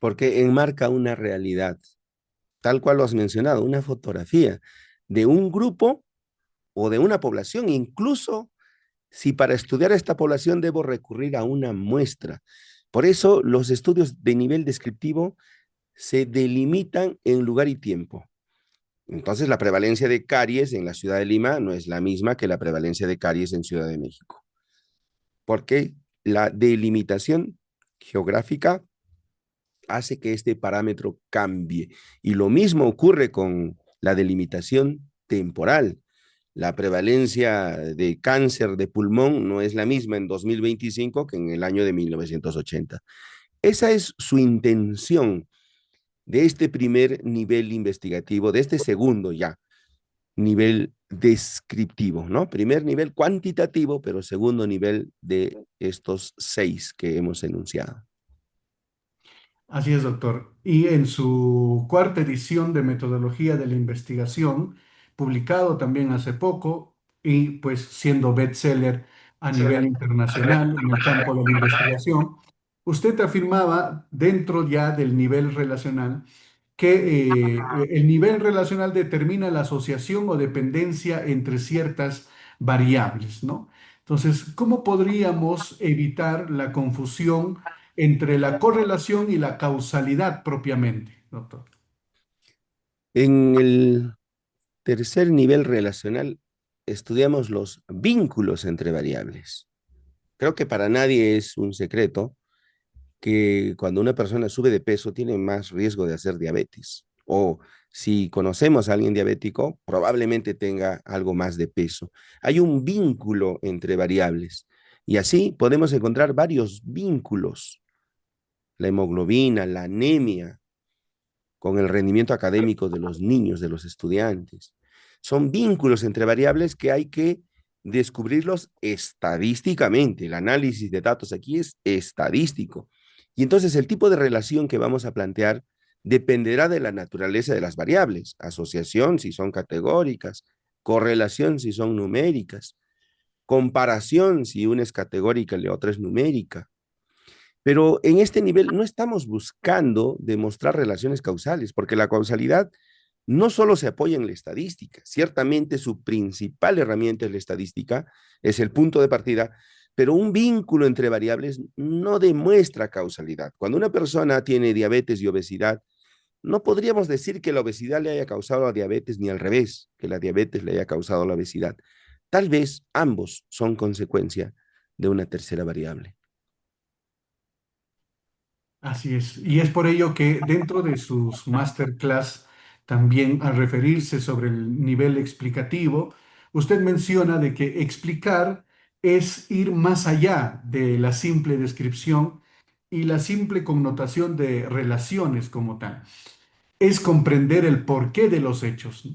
Porque enmarca una realidad, tal cual lo has mencionado, una fotografía de un grupo o de una población, incluso si para estudiar a esta población debo recurrir a una muestra. Por eso los estudios de nivel descriptivo se delimitan en lugar y tiempo. Entonces, la prevalencia de caries en la ciudad de Lima no es la misma que la prevalencia de caries en Ciudad de México, porque la delimitación geográfica hace que este parámetro cambie. Y lo mismo ocurre con la delimitación temporal. La prevalencia de cáncer de pulmón no es la misma en 2025 que en el año de 1980. Esa es su intención de este primer nivel investigativo, de este segundo ya nivel descriptivo, ¿no? Primer nivel cuantitativo, pero segundo nivel de estos 6 que hemos enunciado. Así es, doctor. Y en su cuarta edición de Metodología de la Investigación, publicado también hace poco y pues siendo bestseller a nivel internacional en el campo de la investigación, usted afirmaba dentro ya del nivel relacional que el nivel relacional determina la asociación o dependencia entre ciertas variables, ¿no? Entonces, ¿cómo podríamos evitar la confusión entre la correlación y la causalidad propiamente, doctor? En el tercer nivel relacional estudiamos los vínculos entre variables. Creo que para nadie es un secreto que cuando una persona sube de peso tiene más riesgo de hacer diabetes. O si conocemos a alguien diabético, probablemente tenga algo más de peso. Hay un vínculo entre variables y así podemos encontrar varios vínculos. La hemoglobina, la anemia, con el rendimiento académico de los niños, de los estudiantes. Son vínculos entre variables que hay que descubrirlos estadísticamente. El análisis de datos aquí es estadístico. Y entonces el tipo de relación que vamos a plantear dependerá de la naturaleza de las variables. Asociación si son categóricas, correlación si son numéricas, comparación si una es categórica y la otra es numérica. Pero en este nivel no estamos buscando demostrar relaciones causales, porque la causalidad no solo se apoya en la estadística, ciertamente su principal herramienta es la estadística, es el punto de partida, pero un vínculo entre variables no demuestra causalidad. Cuando una persona tiene diabetes y obesidad, no podríamos decir que la obesidad le haya causado la diabetes ni al revés, que la diabetes le haya causado la obesidad. Tal vez ambos son consecuencia de una tercera variable. Así es. Y es por ello que dentro de sus masterclass, también al referirse sobre el nivel explicativo, usted menciona de que explicar es ir más allá de la simple descripción y la simple connotación de relaciones como tal. Es comprender el porqué de los hechos.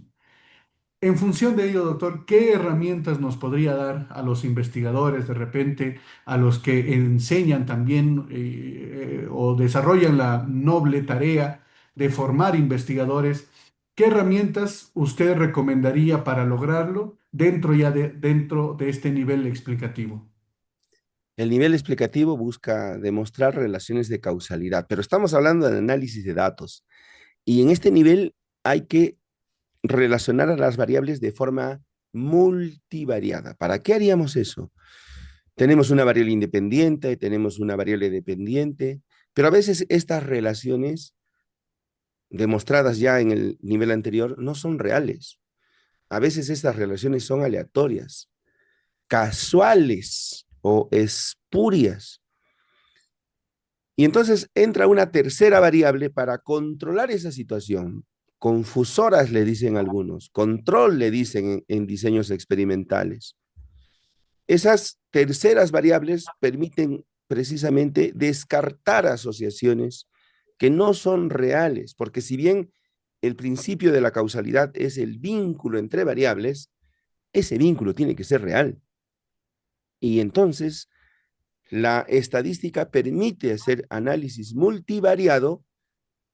En función de ello, doctor, ¿qué herramientas nos podría dar a los investigadores, de repente, a los que enseñan también o desarrollan la noble tarea de formar investigadores? ¿Qué herramientas usted recomendaría para lograrlo dentro de este nivel explicativo? El nivel explicativo busca demostrar relaciones de causalidad, pero estamos hablando de análisis de datos. Y en este nivel hay que relacionar a las variables de forma multivariada. ¿Para qué haríamos eso? Tenemos una variable independiente, tenemos una variable dependiente, pero a veces estas relaciones demostradas ya en el nivel anterior no son reales. A veces estas relaciones son aleatorias, casuales o espurias. Y entonces entra una tercera variable para controlar esa situación. Confusoras le dicen algunos, control le dicen en diseños experimentales. Esas terceras variables permiten precisamente descartar asociaciones que no son reales, porque si bien el principio de la causalidad es el vínculo entre variables, ese vínculo tiene que ser real. Y entonces la estadística permite hacer análisis multivariado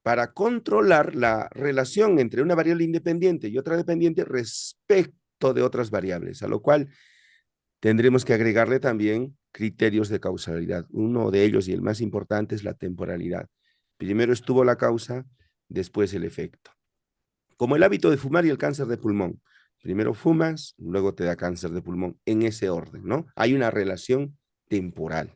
para controlar la relación entre una variable independiente y otra dependiente respecto de otras variables, a lo cual tendremos que agregarle también criterios de causalidad. Uno de ellos y el más importante es la temporalidad. Primero estuvo la causa, después el efecto. Como el hábito de fumar y el cáncer de pulmón. Primero fumas, luego te da cáncer de pulmón, en ese orden, ¿no? Hay una relación temporal.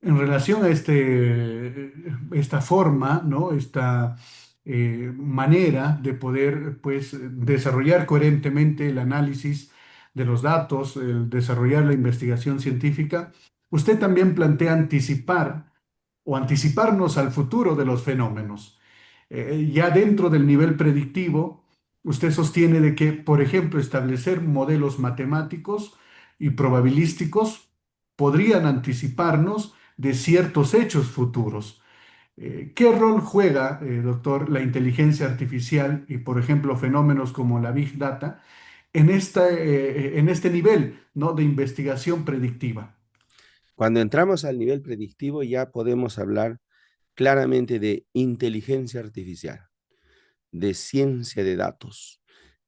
En relación a esta forma, ¿no? Esta manera de poder, pues, desarrollar coherentemente el análisis de los datos, el desarrollar la investigación científica, usted también plantea anticipar o anticiparnos al futuro de los fenómenos. Ya dentro del nivel predictivo, usted sostiene de que, por ejemplo, establecer modelos matemáticos y probabilísticos podrían anticiparnos de ciertos hechos futuros. ¿Qué rol juega, doctor, la inteligencia artificial y, por ejemplo, fenómenos como la Big Data en este nivel, ¿no?, de investigación predictiva? Cuando entramos al nivel predictivo ya podemos hablar claramente de inteligencia artificial, de ciencia de datos.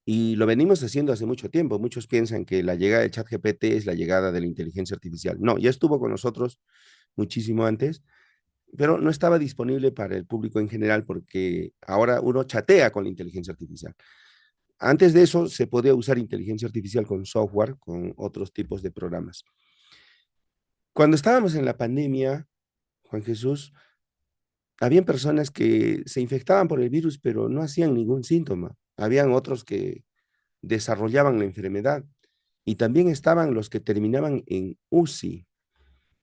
Y lo venimos haciendo hace mucho tiempo. Muchos piensan que la llegada de ChatGPT es la llegada de la inteligencia artificial. No, ya estuvo con nosotros muchísimo antes, pero no estaba disponible para el público en general porque ahora uno chatea con la inteligencia artificial. Antes de eso se podía usar inteligencia artificial con software, con otros tipos de programas. Cuando estábamos en la pandemia, Juan Jesús, habían personas que se infectaban por el virus, pero no hacían ningún síntoma. Habían otros que desarrollaban la enfermedad y también estaban los que terminaban en UCI.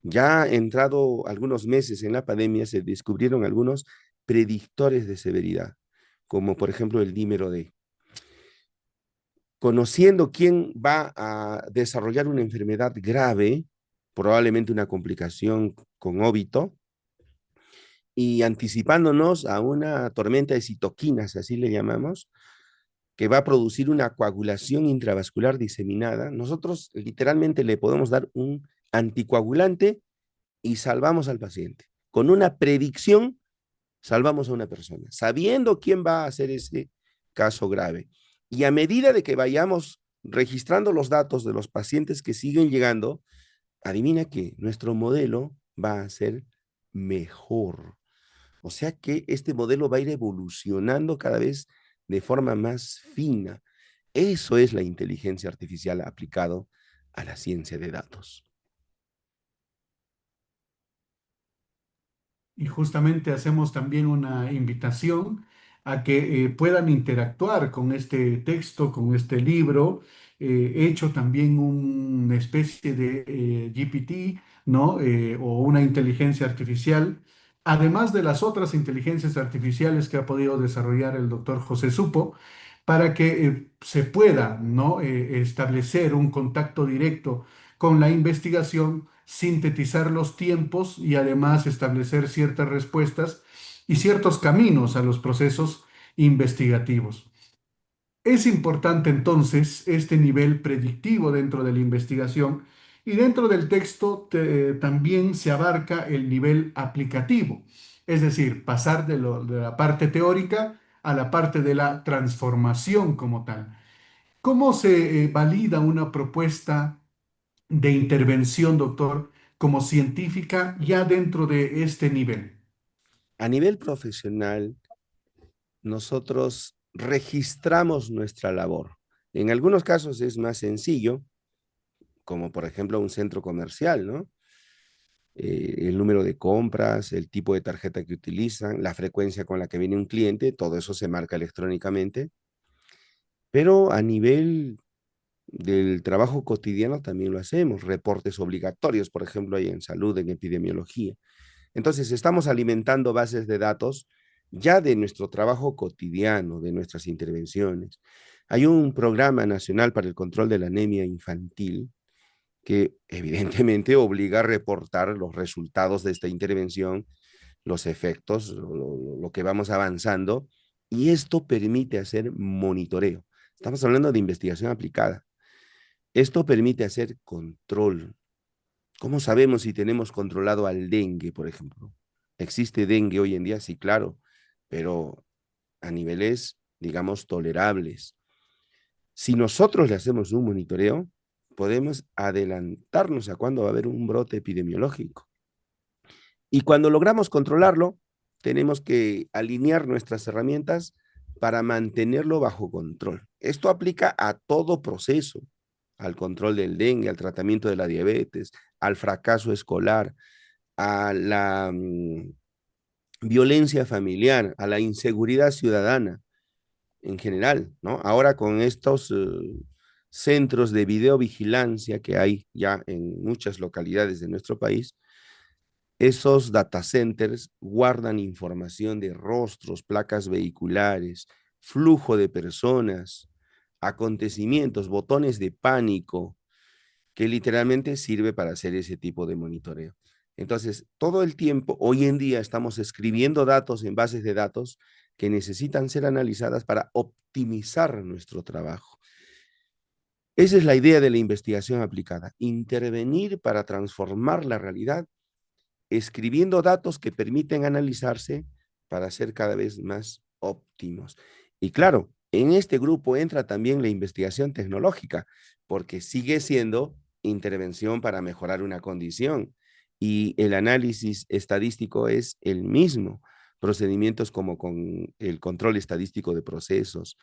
Ya entrado algunos meses en la pandemia, se descubrieron algunos predictores de severidad, como por ejemplo el dímero D. Conociendo quién va a desarrollar una enfermedad grave, probablemente una complicación con óbito, y anticipándonos a una tormenta de citoquinas, así le llamamos, que va a producir una coagulación intravascular diseminada, nosotros literalmente le podemos dar un anticoagulante y salvamos al paciente. Con una predicción, salvamos a una persona, sabiendo quién va a hacer ese caso grave. Y a medida de que vayamos registrando los datos de los pacientes que siguen llegando, adivina que nuestro modelo va a ser mejor. O sea que este modelo va a ir evolucionando cada vez de forma más fina. Eso es la inteligencia artificial aplicado a la ciencia de datos. Y justamente hacemos también una invitación a que puedan interactuar con este texto, con este libro. He hecho también una especie de GPT, ¿no? O una inteligencia artificial, además de las otras inteligencias artificiales que ha podido desarrollar el doctor José Supo, para que se pueda, ¿no?, establecer un contacto directo con la investigación, sintetizar los tiempos y además establecer ciertas respuestas y ciertos caminos a los procesos investigativos. Es importante entonces este nivel predictivo dentro de la investigación, y dentro del texto también se abarca el nivel aplicativo, es decir, pasar de la parte teórica a la parte de la transformación como tal. ¿Cómo se valida una propuesta de intervención, doctor, como científica ya dentro de este nivel? A nivel profesional, nosotros registramos nuestra labor. En algunos casos es más sencillo, como por ejemplo un centro comercial, ¿no? El número de compras, el tipo de tarjeta que utilizan, la frecuencia con la que viene un cliente, todo eso se marca electrónicamente. Pero a nivel del trabajo cotidiano también lo hacemos, reportes obligatorios, por ejemplo, hay en salud, en epidemiología. Entonces, estamos alimentando bases de datos ya de nuestro trabajo cotidiano, de nuestras intervenciones. Hay un programa nacional para el control de la anemia infantil que evidentemente obliga a reportar los resultados de esta intervención, los efectos, lo que vamos avanzando, y esto permite hacer monitoreo. Estamos hablando de investigación aplicada. Esto permite hacer control. ¿Cómo sabemos si tenemos controlado al dengue, por ejemplo? ¿Existe dengue hoy en día? Sí, claro, pero a niveles, digamos, tolerables. Si nosotros le hacemos un monitoreo, podemos adelantarnos a cuándo va a haber un brote epidemiológico. Y cuando logramos controlarlo, tenemos que alinear nuestras herramientas para mantenerlo bajo control. Esto aplica a todo proceso, al control del dengue, al tratamiento de la diabetes, al fracaso escolar, a la violencia familiar, a la inseguridad ciudadana en general, ¿no? Ahora con estos centros de videovigilancia que hay ya en muchas localidades de nuestro país, esos data centers guardan información de rostros, placas vehiculares, flujo de personas, acontecimientos, botones de pánico, que literalmente sirve para hacer ese tipo de monitoreo. Entonces, todo el tiempo, hoy en día, estamos escribiendo datos en bases de datos que necesitan ser analizadas para optimizar nuestro trabajo. Esa es la idea de la investigación aplicada, intervenir para transformar la realidad, escribiendo datos que permiten analizarse para ser cada vez más óptimos. Y claro, en este grupo entra también la investigación tecnológica, porque sigue siendo intervención para mejorar una condición y el análisis estadístico es el mismo. Procedimientos como con el control estadístico de procesos,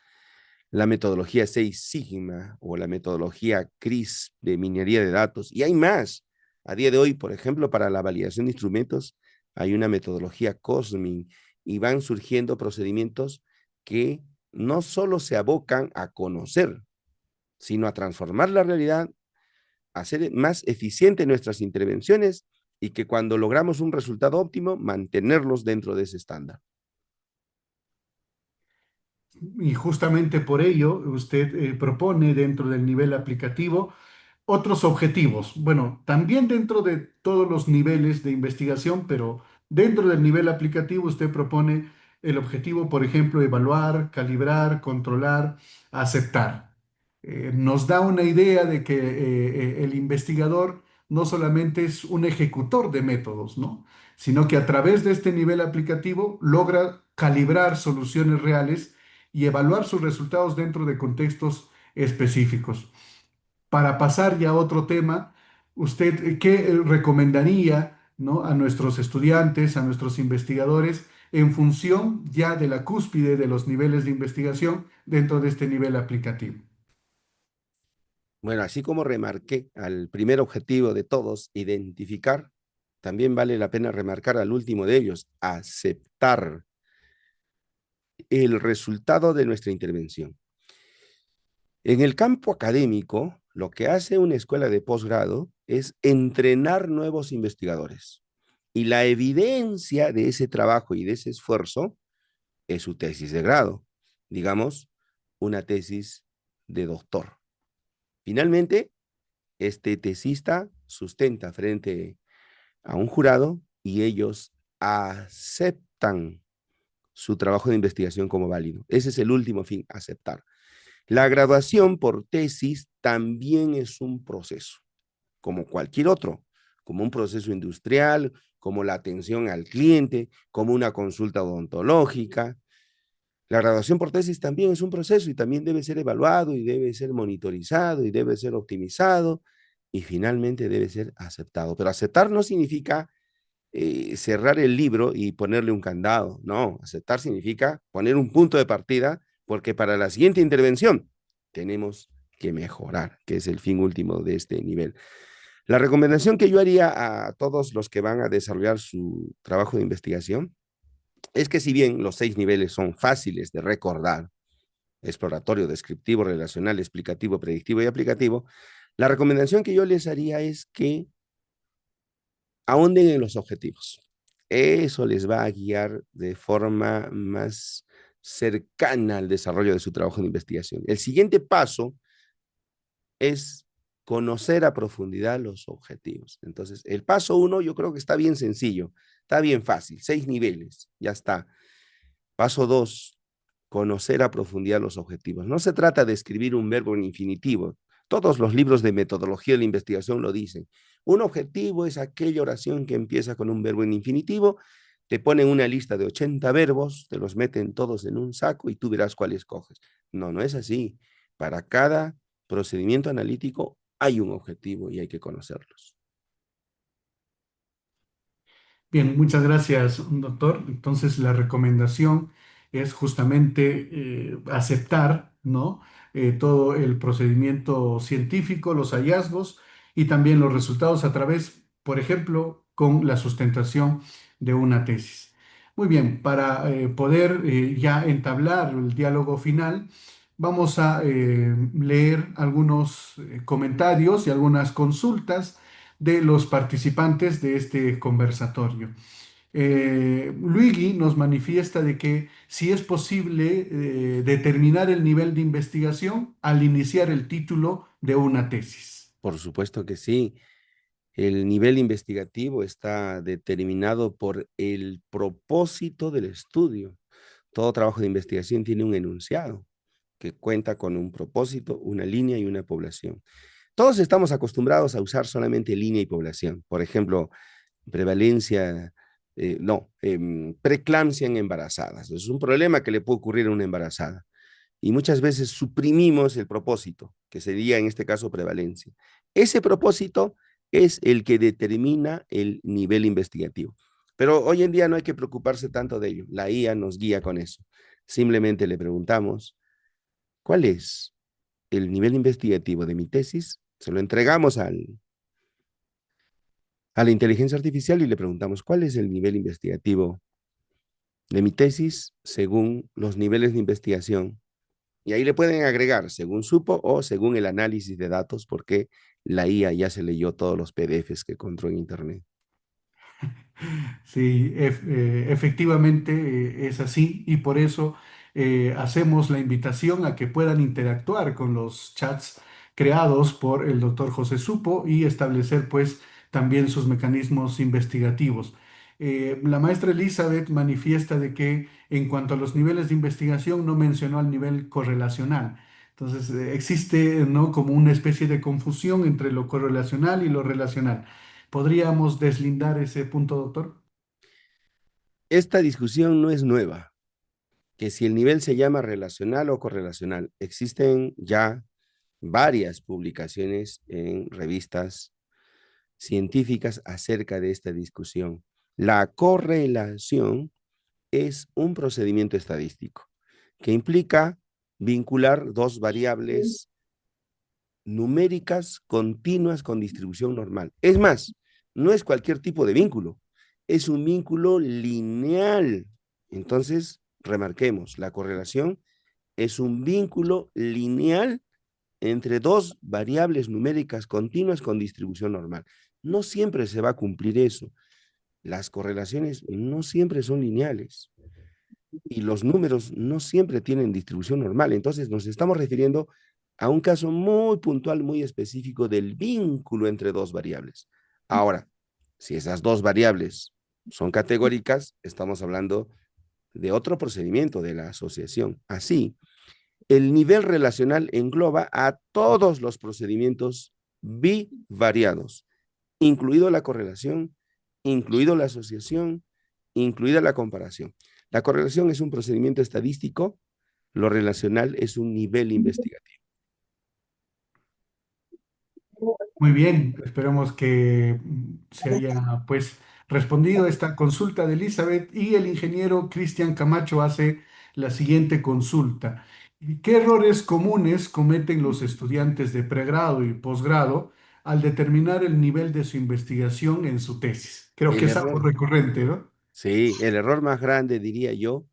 la metodología Seis Sigma o la metodología CRIS de minería de datos, y hay más. A día de hoy, por ejemplo, para la validación de instrumentos, hay una metodología COSMIN y van surgiendo procedimientos que no solo se abocan a conocer, sino a transformar la realidad, a hacer más eficientes nuestras intervenciones y que cuando logramos un resultado óptimo, mantenerlos dentro de ese estándar. Y justamente por ello usted propone dentro del nivel aplicativo otros objetivos. Bueno, también dentro de todos los niveles de investigación, pero dentro del nivel aplicativo usted propone el objetivo, por ejemplo, evaluar, calibrar, controlar, aceptar. Nos da una idea de que el investigador no solamente es un ejecutor de métodos, ¿no? Sino que a través de este nivel aplicativo logra calibrar soluciones reales y evaluar sus resultados dentro de contextos específicos. Para pasar ya a otro tema, ¿usted qué recomendaría, ¿no?, a nuestros estudiantes, a nuestros investigadores, en función ya de la cúspide de los niveles de investigación dentro de este nivel aplicativo? Bueno, así como remarqué al primer objetivo de todos, identificar, también vale la pena remarcar al último de ellos, aceptar el resultado de nuestra intervención. En el campo académico, lo que hace una escuela de posgrado es entrenar nuevos investigadores. Y la evidencia de ese trabajo y de ese esfuerzo es su tesis de grado, digamos, una tesis de doctor. Finalmente, este tesista sustenta frente a un jurado y ellos aceptan su trabajo de investigación como válido. Ese es el último fin, aceptar. La graduación por tesis también es un proceso, como cualquier otro, como un proceso industrial, como la atención al cliente, como una consulta odontológica. La graduación por tesis también es un proceso y también debe ser evaluado y debe ser monitorizado y debe ser optimizado y finalmente debe ser aceptado. Pero aceptar no significa cerrar el libro y ponerle un candado. No, aceptar significa poner un punto de partida porque para la siguiente intervención tenemos que mejorar, que es el fin último de este nivel. La recomendación que yo haría a todos los que van a desarrollar su trabajo de investigación es que si bien los 6 niveles son fáciles de recordar, exploratorio, descriptivo, relacional, explicativo, predictivo y aplicativo, la recomendación que yo les haría es que ahonden en los objetivos. Eso les va a guiar de forma más cercana al desarrollo de su trabajo de investigación. El siguiente paso es conocer a profundidad los objetivos. Entonces, el paso 1 yo creo que está bien sencillo, está bien fácil, 6 niveles, ya está. Paso 2, conocer a profundidad los objetivos. No se trata de escribir un verbo en infinitivo. Todos los libros de metodología de la investigación lo dicen. Un objetivo es aquella oración que empieza con un verbo en infinitivo, te ponen una lista de 80 verbos, te los meten todos en un saco y tú verás cuál escoges. No, no es así. Para cada procedimiento analítico hay un objetivo y hay que conocerlos. Bien, muchas gracias, doctor. Entonces, la recomendación es justamente aceptar, ¿no?, todo el procedimiento científico, los hallazgos y también los resultados a través, por ejemplo, con la sustentación de una tesis. Muy bien, para poder ya entablar el diálogo final, vamos a leer algunos comentarios y algunas consultas de los participantes de este conversatorio. Luigi nos manifiesta de que si es posible determinar el nivel de investigación al iniciar el título de una tesis. Por supuesto que sí. El nivel investigativo está determinado por el propósito del estudio. Todo trabajo de investigación tiene un enunciado que cuenta con un propósito, una línea y una población. Todos estamos acostumbrados a usar solamente línea y población. Por ejemplo, prevalencia, preeclampsia en embarazadas. Es un problema que le puede ocurrir a una embarazada. Y muchas veces suprimimos el propósito, que sería en este caso prevalencia. Ese propósito es el que determina el nivel investigativo. Pero hoy en día no hay que preocuparse tanto de ello. La IA nos guía con eso. Simplemente le preguntamos, ¿cuál es el nivel investigativo de mi tesis? Se lo entregamos a la inteligencia artificial y le preguntamos, ¿cuál es el nivel investigativo de mi tesis según los niveles de investigación? Y ahí le pueden agregar según supo o según el análisis de datos, porque la IA ya se leyó todos los PDFs que encontró en Internet. Sí, efectivamente es así y por eso hacemos la invitación a que puedan interactuar con los chats creados por el doctor José Supo y establecer pues también sus mecanismos investigativos. La maestra Elizabeth manifiesta de que en cuanto a los niveles de investigación no mencionó al nivel correlacional. Entonces existe, ¿no?, como una especie de confusión entre lo correlacional y lo relacional. ¿Podríamos deslindar ese punto, doctor? Esta discusión no es nueva, que si el nivel se llama relacional o correlacional. Existen ya varias publicaciones en revistas científicas acerca de esta discusión. La correlación es un procedimiento estadístico que implica vincular dos variables numéricas continuas con distribución normal. Es más, no es cualquier tipo de vínculo, es un vínculo lineal. Entonces, remarquemos, la correlación es un vínculo lineal entre dos variables numéricas continuas con distribución normal. No siempre se va a cumplir eso. Las correlaciones no siempre son lineales y los números no siempre tienen distribución normal. Entonces nos estamos refiriendo a un caso muy puntual, muy específico del vínculo entre dos variables. Ahora, si esas dos variables son categóricas, estamos hablando de otro procedimiento de la asociación. Así, el nivel relacional engloba a todos los procedimientos bivariados, incluido la correlación, incluido la asociación, incluida la comparación. La correlación es un procedimiento estadístico, lo relacional es un nivel investigativo. Muy bien, esperemos que se haya pues respondido esta consulta de Elizabeth y el ingeniero Cristian Camacho hace la siguiente consulta. ¿Qué errores comunes cometen los estudiantes de pregrado y posgrado al determinar el nivel de su investigación en su tesis? Creo que El es algo error, recurrente, ¿no? sí, el error más grande, diría yo,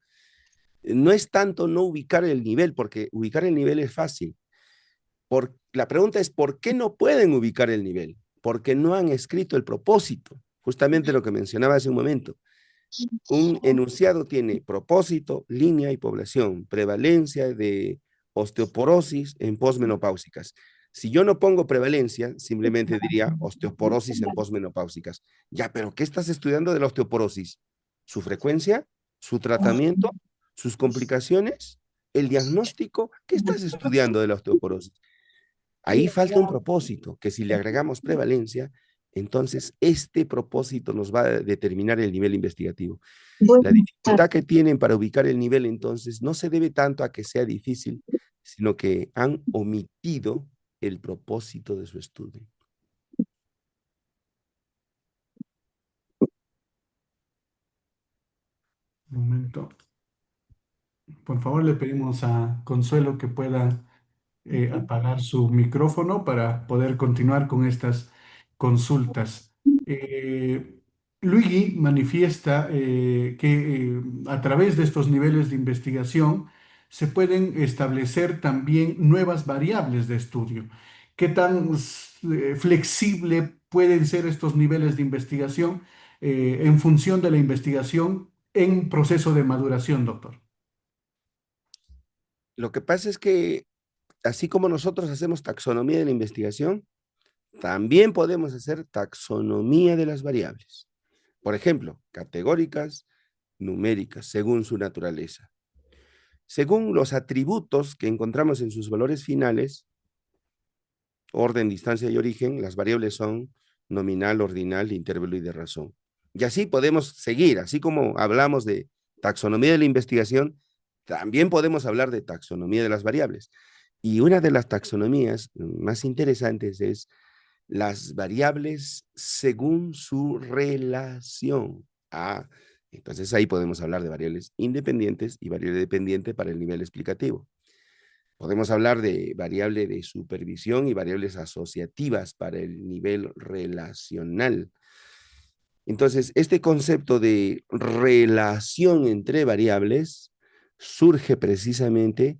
no es tanto no ubicar el nivel, porque ubicar el nivel es fácil. La pregunta es, ¿por qué no pueden ubicar el nivel? Porque no han escrito el propósito, justamente lo que mencionaba hace un momento. Un enunciado tiene propósito, línea y población, prevalencia de osteoporosis en posmenopáusicas. Si yo no pongo prevalencia, simplemente diría osteoporosis en posmenopáusicas. Ya, pero ¿qué estás estudiando de la osteoporosis? ¿Su frecuencia? ¿Su tratamiento? ¿Sus complicaciones? ¿El diagnóstico? ¿Qué estás estudiando de la osteoporosis? Ahí falta un propósito, que si le agregamos prevalencia, entonces este propósito nos va a determinar el nivel investigativo. La dificultad que tienen para ubicar el nivel, entonces, no se debe tanto a que sea difícil, sino que han omitido el propósito de su estudio. Un momento. Por favor, le pedimos a Consuelo que pueda apagar su micrófono para poder continuar con estas consultas. Luigi manifiesta que a través de estos niveles de investigación se pueden establecer también nuevas variables de estudio. ¿Qué tan flexible pueden ser estos niveles de investigación en función de la investigación en proceso de maduración, doctor? Lo que pasa es que, así como nosotros hacemos taxonomía de la investigación, también podemos hacer taxonomía de las variables. Por ejemplo, categóricas, numéricas, según su naturaleza. Según los atributos que encontramos en sus valores finales, orden, distancia y origen, las variables son nominal, ordinal, intervalo y de razón. Y así podemos seguir, así como hablamos de taxonomía de la investigación, también podemos hablar de taxonomía de las variables. Y una de las taxonomías más interesantes es las variables según su relación. Entonces ahí podemos hablar de variables independientes y variable dependiente para el nivel explicativo. Podemos hablar de variable de supervisión y variables asociativas para el nivel relacional. Entonces, este concepto de relación entre variables surge precisamente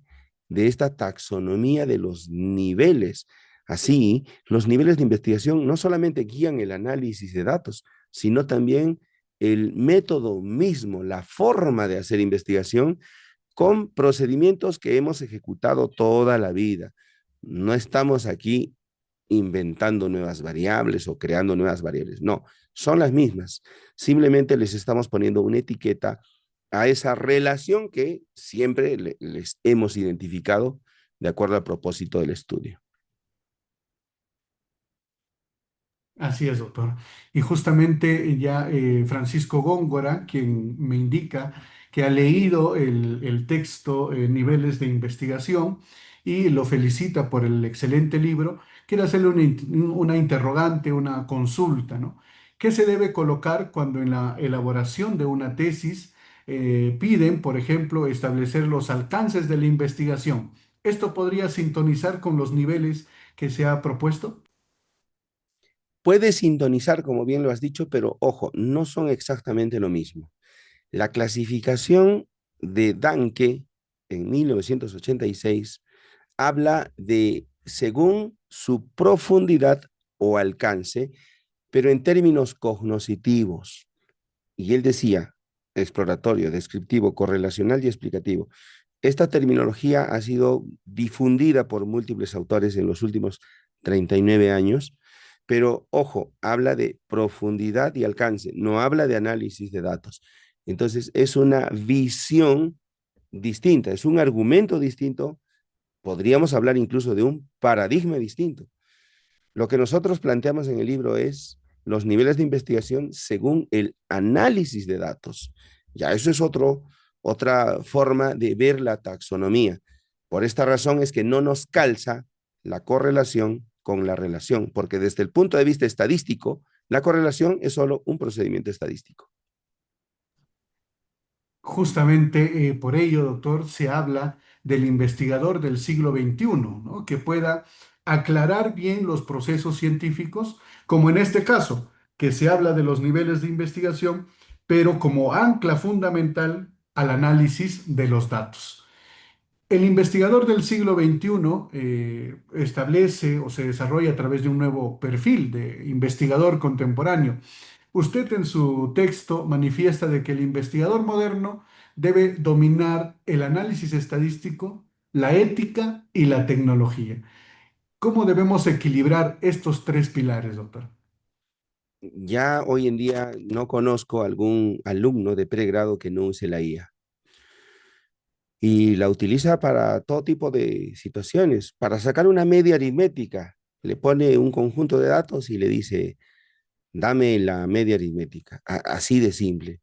de esta taxonomía de los niveles. Así, los niveles de investigación no solamente guían el análisis de datos, sino también el método mismo, la forma de hacer investigación con procedimientos que hemos ejecutado toda la vida. No estamos aquí inventando nuevas variables o creando nuevas variables. No, son las mismas. Simplemente les estamos poniendo una etiqueta a esa relación que siempre les hemos identificado de acuerdo al propósito del estudio. Así es, doctor. Y justamente ya Francisco Góngora, quien me indica que ha leído el texto Niveles de Investigación y lo felicita por el excelente libro, quiere hacerle una interrogante, una consulta, ¿no? ¿Qué se debe colocar cuando en la elaboración de una tesis piden, por ejemplo, establecer los alcances de la investigación? ¿Esto podría sintonizar con los niveles que se ha propuesto? Puede sintonizar, como bien lo has dicho, pero ojo, no son exactamente lo mismo. La clasificación de Danke en 1986 habla de según su profundidad o alcance, pero en términos cognoscitivos. Y él decía, exploratorio, descriptivo, correlacional y explicativo. Esta terminología ha sido difundida por múltiples autores en los últimos 39 años, pero ojo, habla de profundidad y alcance, no habla de análisis de datos. Entonces, es una visión distinta, es un argumento distinto. Podríamos hablar incluso de un paradigma distinto. Lo que nosotros planteamos en el libro es los niveles de investigación según el análisis de datos. Ya eso es otra forma de ver la taxonomía. Por esta razón es que no nos calza la correlación con la relación, porque desde el punto de vista estadístico, la correlación es solo un procedimiento estadístico. Justamente por ello, doctor, se habla del investigador del siglo XXI, ¿no? Que pueda aclarar bien los procesos científicos, como en este caso, que se habla de los niveles de investigación, pero como ancla fundamental al análisis de los datos. El investigador del siglo XXI establece o se desarrolla a través de un nuevo perfil de investigador contemporáneo. Usted en su texto manifiesta de que el investigador moderno debe dominar el análisis estadístico, la ética y la tecnología. ¿Cómo debemos equilibrar estos tres pilares, doctor? Ya hoy en día no conozco algún alumno de pregrado que no use la IA. Y la utiliza para todo tipo de situaciones. Para sacar una media aritmética, le pone un conjunto de datos y le dice, dame la media aritmética. Así de simple.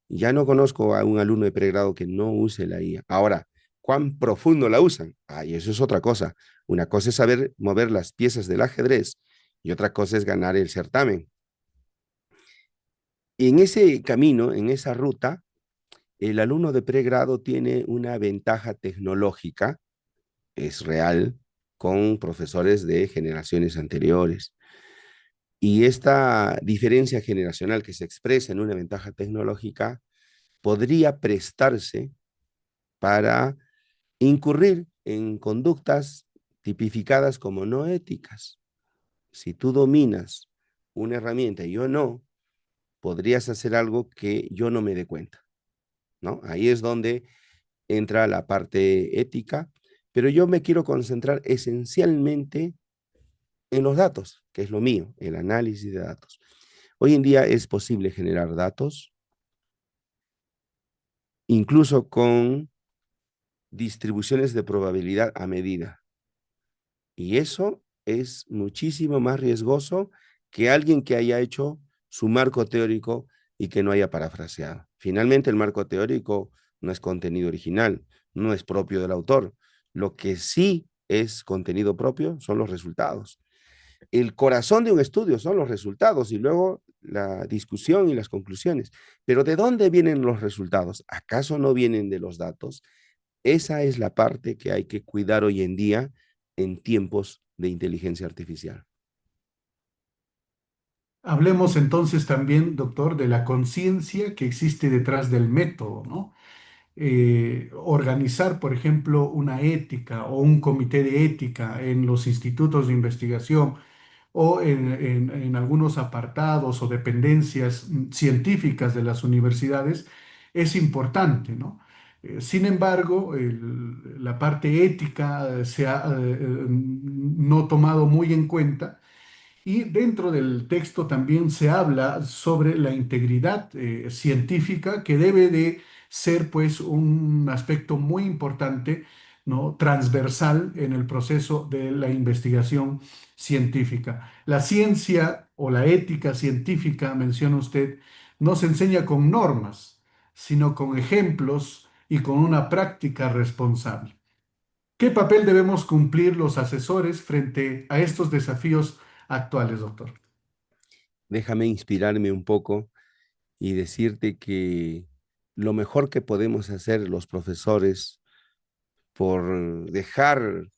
Ya no conozco a un alumno de pregrado que no use la IA. Ahora, ¿cuán profundo la usan? Y eso es otra cosa. Una cosa es saber mover las piezas del ajedrez y otra cosa es ganar el certamen. Y en ese camino, en esa ruta, el alumno de pregrado tiene una ventaja tecnológica, es real, con profesores de generaciones anteriores. Y esta diferencia generacional que se expresa en una ventaja tecnológica podría prestarse para incurrir en conductas tipificadas como no éticas. Si tú dominas una herramienta y yo no, podrías hacer algo que yo no me dé cuenta, ¿no? Ahí es donde entra la parte ética, pero yo me quiero concentrar esencialmente en los datos, que es lo mío, el análisis de datos. Hoy en día es posible generar datos, incluso con distribuciones de probabilidad a medida. Y eso es muchísimo más riesgoso que alguien que haya hecho su marco teórico y que no haya parafraseado. Finalmente, el marco teórico no es contenido original, no es propio del autor. Lo que sí es contenido propio son los resultados. El corazón de un estudio son los resultados y luego la discusión y las conclusiones. Pero ¿de dónde vienen los resultados? ¿Acaso no vienen de los datos? Esa es la parte que hay que cuidar hoy en día en tiempos de inteligencia artificial. Hablemos entonces también, doctor, de la conciencia que existe detrás del método, ¿no? Organizar, por ejemplo, una ética o un comité de ética en los institutos de investigación o en algunos apartados o dependencias científicas de las universidades es importante, ¿no? Sin embargo, la parte ética se ha no tomado muy en cuenta y dentro del texto también se habla sobre la integridad científica que debe de ser pues un aspecto muy importante, ¿no? Transversal en el proceso de la investigación científica. La ciencia o la ética científica, menciona usted, no se enseña con normas, sino con ejemplos y con una práctica responsable. ¿Qué papel debemos cumplir los asesores frente a estos desafíos actuales, doctor? Déjame inspirarme un poco y decirte que lo mejor que podemos hacer los profesores por dejar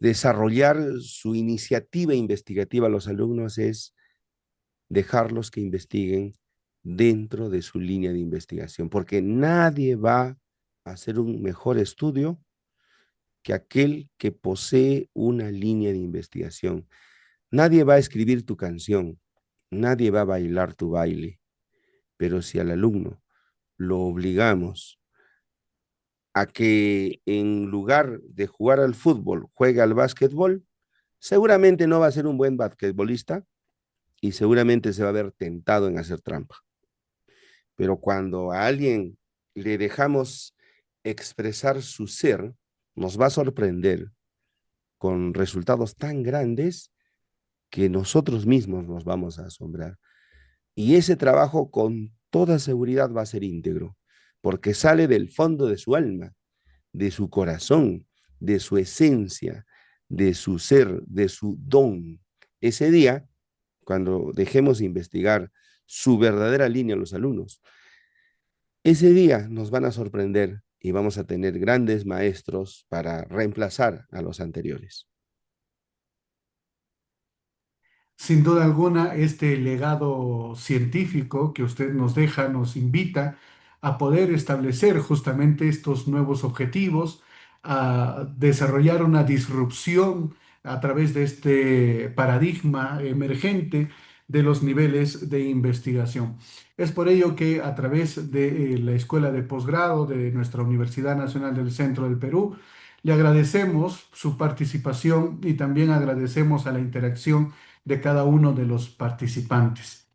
desarrollar su iniciativa investigativa a los alumnos es dejarlos que investiguen dentro de su línea de investigación, porque nadie va a hacer un mejor estudio que aquel que posee una línea de investigación. Nadie va a escribir tu canción, nadie va a bailar tu baile, pero si al alumno lo obligamos a que en lugar de jugar al fútbol juegue al básquetbol, seguramente no va a ser un buen basquetbolista y seguramente se va a ver tentado en hacer trampa. Pero cuando a alguien le dejamos expresar su ser, nos va a sorprender con resultados tan grandes que nosotros mismos nos vamos a asombrar. Y ese trabajo con toda seguridad va a ser íntegro, porque sale del fondo de su alma, de su corazón, de su esencia, de su ser, de su don. Ese día, cuando dejemos de investigar su verdadera línea a los alumnos, ese día nos van a sorprender y vamos a tener grandes maestros para reemplazar a los anteriores. Sin duda alguna, este legado científico que usted nos deja nos invita a poder establecer justamente estos nuevos objetivos, a desarrollar una disrupción a través de este paradigma emergente de los niveles de investigación. Es por ello que a través de la Escuela de Posgrado de nuestra Universidad Nacional del Centro del Perú, le agradecemos su participación y también agradecemos a la interacción de cada uno de los participantes.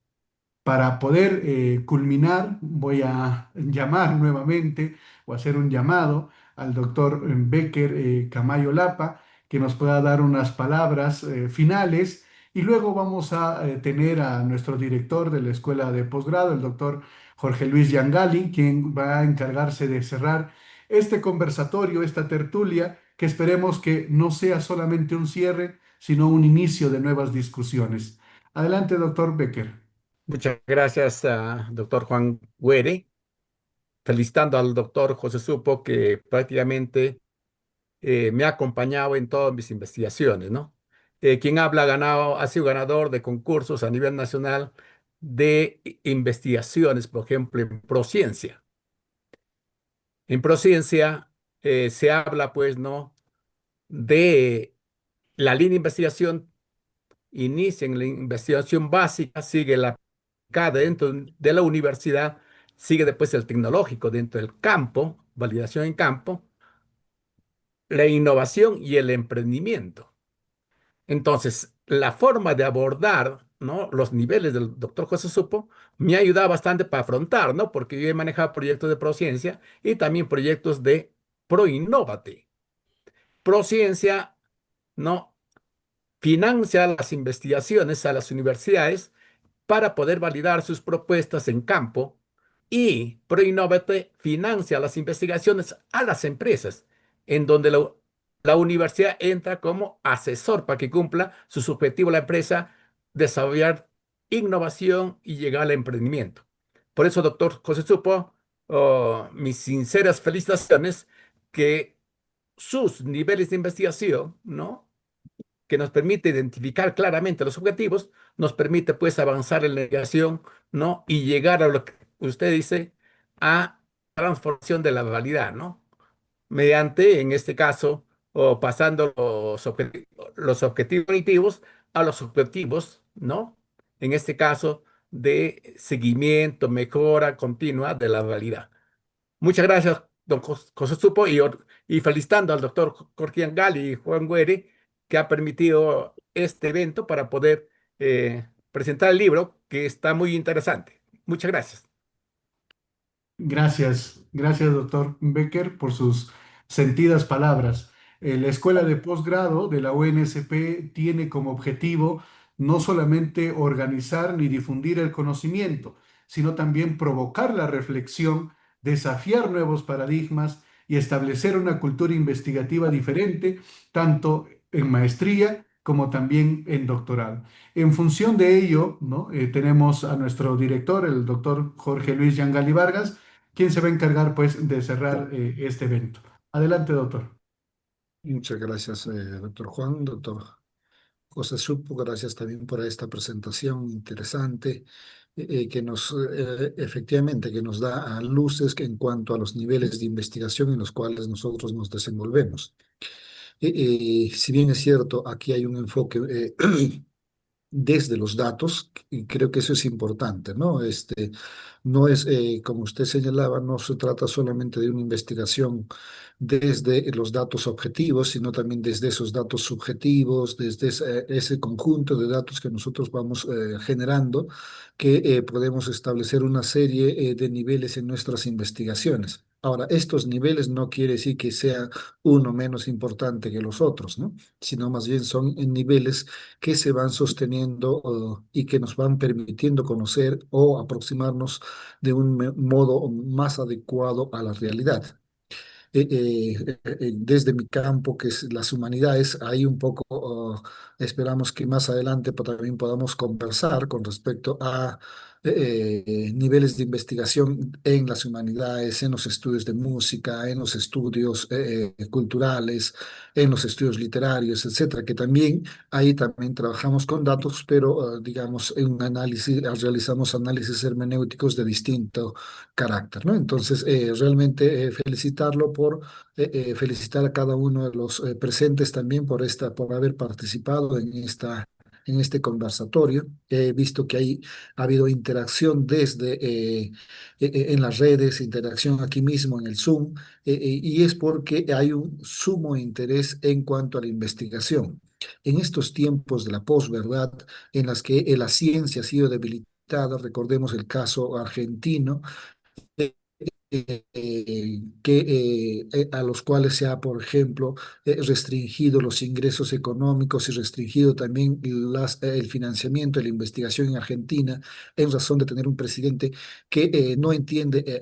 Para poder culminar, voy a llamar nuevamente o hacer un llamado al doctor Becker Camayo Lapa, que nos pueda dar unas palabras finales y luego vamos a tener a nuestro director de la Escuela de Posgrado, el doctor Jorge Luis Yangali, quien va a encargarse de cerrar este conversatorio, esta tertulia, que esperemos que no sea solamente un cierre, sino un inicio de nuevas discusiones. Adelante, doctor Becker. Muchas gracias, doctor Juan Güere, felicitando al doctor José Supo, que prácticamente me ha acompañado en todas mis investigaciones, ¿no? Quien habla ha sido ganador de concursos a nivel nacional de investigaciones, por ejemplo, en Prociencia. En Prociencia se habla, pues, ¿no? De la línea de investigación, inicia en la investigación básica, sigue la aplicada dentro de la universidad, sigue después el tecnológico dentro del campo, validación en campo, la innovación y el emprendimiento. Entonces, la forma de abordar, ¿no?, los niveles del doctor José Supo me ha ayudado bastante para afrontar, ¿no? Porque yo he manejado proyectos de Prociencia y también proyectos de ProInnovate. Prociencia, ¿no?, financia las investigaciones a las universidades para poder validar sus propuestas en campo y ProInnovate financia las investigaciones a las empresas, en donde la universidad entra como asesor para que cumpla su objetivo la empresa, desarrollar innovación y llegar al emprendimiento. Por eso, doctor José Supo, mis sinceras felicitaciones que sus niveles de investigación, ¿no?, que nos permite identificar claramente los objetivos, nos permite pues avanzar en la investigación, ¿no? Y llegar a lo que usted dice, a transformación de la realidad, ¿no? Mediante, en este caso, o pasando los objetivos cognitivos a los objetivos, ¿no? En este caso, de seguimiento, mejora continua de la realidad. Muchas gracias, don José Supo, y felicitando al doctor Jorge Angali y Juan Güere, que ha permitido este evento para poder presentar el libro, que está muy interesante. Muchas gracias. Gracias, gracias, doctor Becker, por sus sentidas palabras. La Escuela de Posgrado de la UNSP tiene como objetivo no solamente organizar ni difundir el conocimiento, sino también provocar la reflexión, desafiar nuevos paradigmas y establecer una cultura investigativa diferente, tanto en maestría como también en doctorado. En función de ello, ¿no? Tenemos a nuestro director, el doctor Jorge Luis Yangali Vargas, quien se va a encargar pues de cerrar este evento. Adelante, doctor. Muchas gracias, doctor Juan, doctor José Supo, gracias también por esta presentación interesante que nos, efectivamente, que nos da a luces que en cuanto a los niveles de investigación en los cuales nosotros nos desenvolvemos. Si bien es cierto, aquí hay un enfoque desde los datos, y creo que eso es importante, ¿no? No es, como usted señalaba, no se trata solamente de una investigación desde los datos objetivos, sino también desde esos datos subjetivos, desde ese conjunto de datos que nosotros vamos generando, que podemos establecer una serie de niveles en nuestras investigaciones. Ahora, estos niveles no quiere decir que sea uno menos importante que los otros, ¿no? Sino más bien son en niveles que se van sosteniendo y que nos van permitiendo conocer o aproximarnos de un modo más adecuado a la realidad. Desde mi campo, que es las humanidades, ahí un poco esperamos que más adelante también podamos conversar con respecto a niveles de investigación en las humanidades, en los estudios de música, en los estudios culturales, en los estudios literarios, etcétera, que también ahí también trabajamos con datos, pero digamos en un análisis, realizamos análisis hermenéuticos de distinto carácter, ¿no? Entonces, realmente felicitarlo felicitar a cada uno de los presentes también por haber participado en este conversatorio. He visto que ha habido interacción desde en las redes, interacción aquí mismo en el Zoom, y es porque hay un sumo interés en cuanto a la investigación. En estos tiempos de la posverdad, en las que la ciencia ha sido debilitada, recordemos el caso argentino, a los cuales se ha, por ejemplo, restringido los ingresos económicos y restringido también el financiamiento de la investigación en Argentina en razón de tener un presidente que no entiende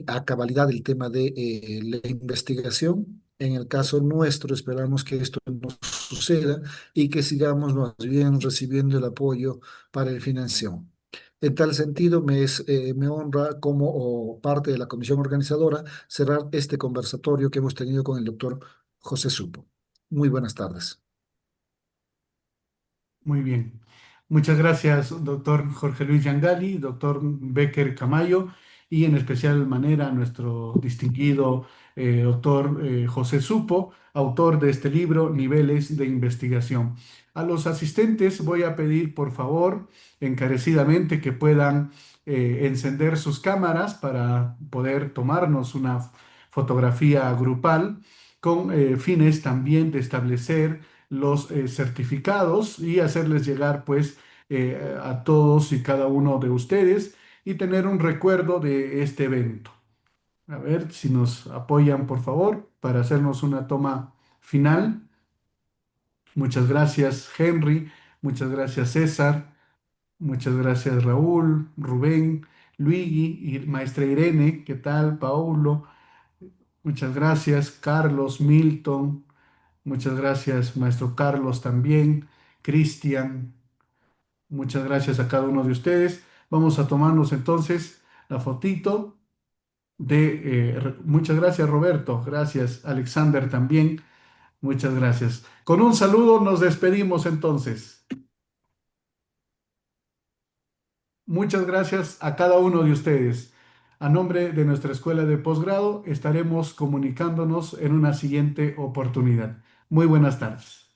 a cabalidad el tema de la investigación. En el caso nuestro, esperamos que esto no suceda y que sigamos más bien recibiendo el apoyo para el financiamiento. En tal sentido, me honra como parte de la comisión organizadora cerrar este conversatorio que hemos tenido con el doctor José Supo. Muy buenas tardes. Muy bien. Muchas gracias, doctor Jorge Luis Yangali, doctor Becker Camayo, y en especial manera a nuestro distinguido doctor José Supo, autor de este libro, Niveles de Investigación. A los asistentes voy a pedir, por favor, encarecidamente que puedan encender sus cámaras para poder tomarnos una fotografía grupal con fines también de establecer los certificados y hacerles llegar pues a todos y cada uno de ustedes y tener un recuerdo de este evento. A ver si nos apoyan, por favor, para hacernos una toma final. Muchas gracias, Henry. Muchas gracias, César. Muchas gracias, Raúl, Rubén, Luigi y maestra Irene. ¿Qué tal, Paulo? Muchas gracias, Carlos, Milton. Muchas gracias, maestro Carlos también. Cristian. Muchas gracias a cada uno de ustedes. Vamos a tomarnos entonces la fotito muchas gracias, Roberto. Gracias, Alexander también. Muchas gracias. Con un saludo nos despedimos entonces. Muchas gracias a cada uno de ustedes. A nombre de nuestra escuela de posgrado, estaremos comunicándonos en una siguiente oportunidad. Muy buenas tardes.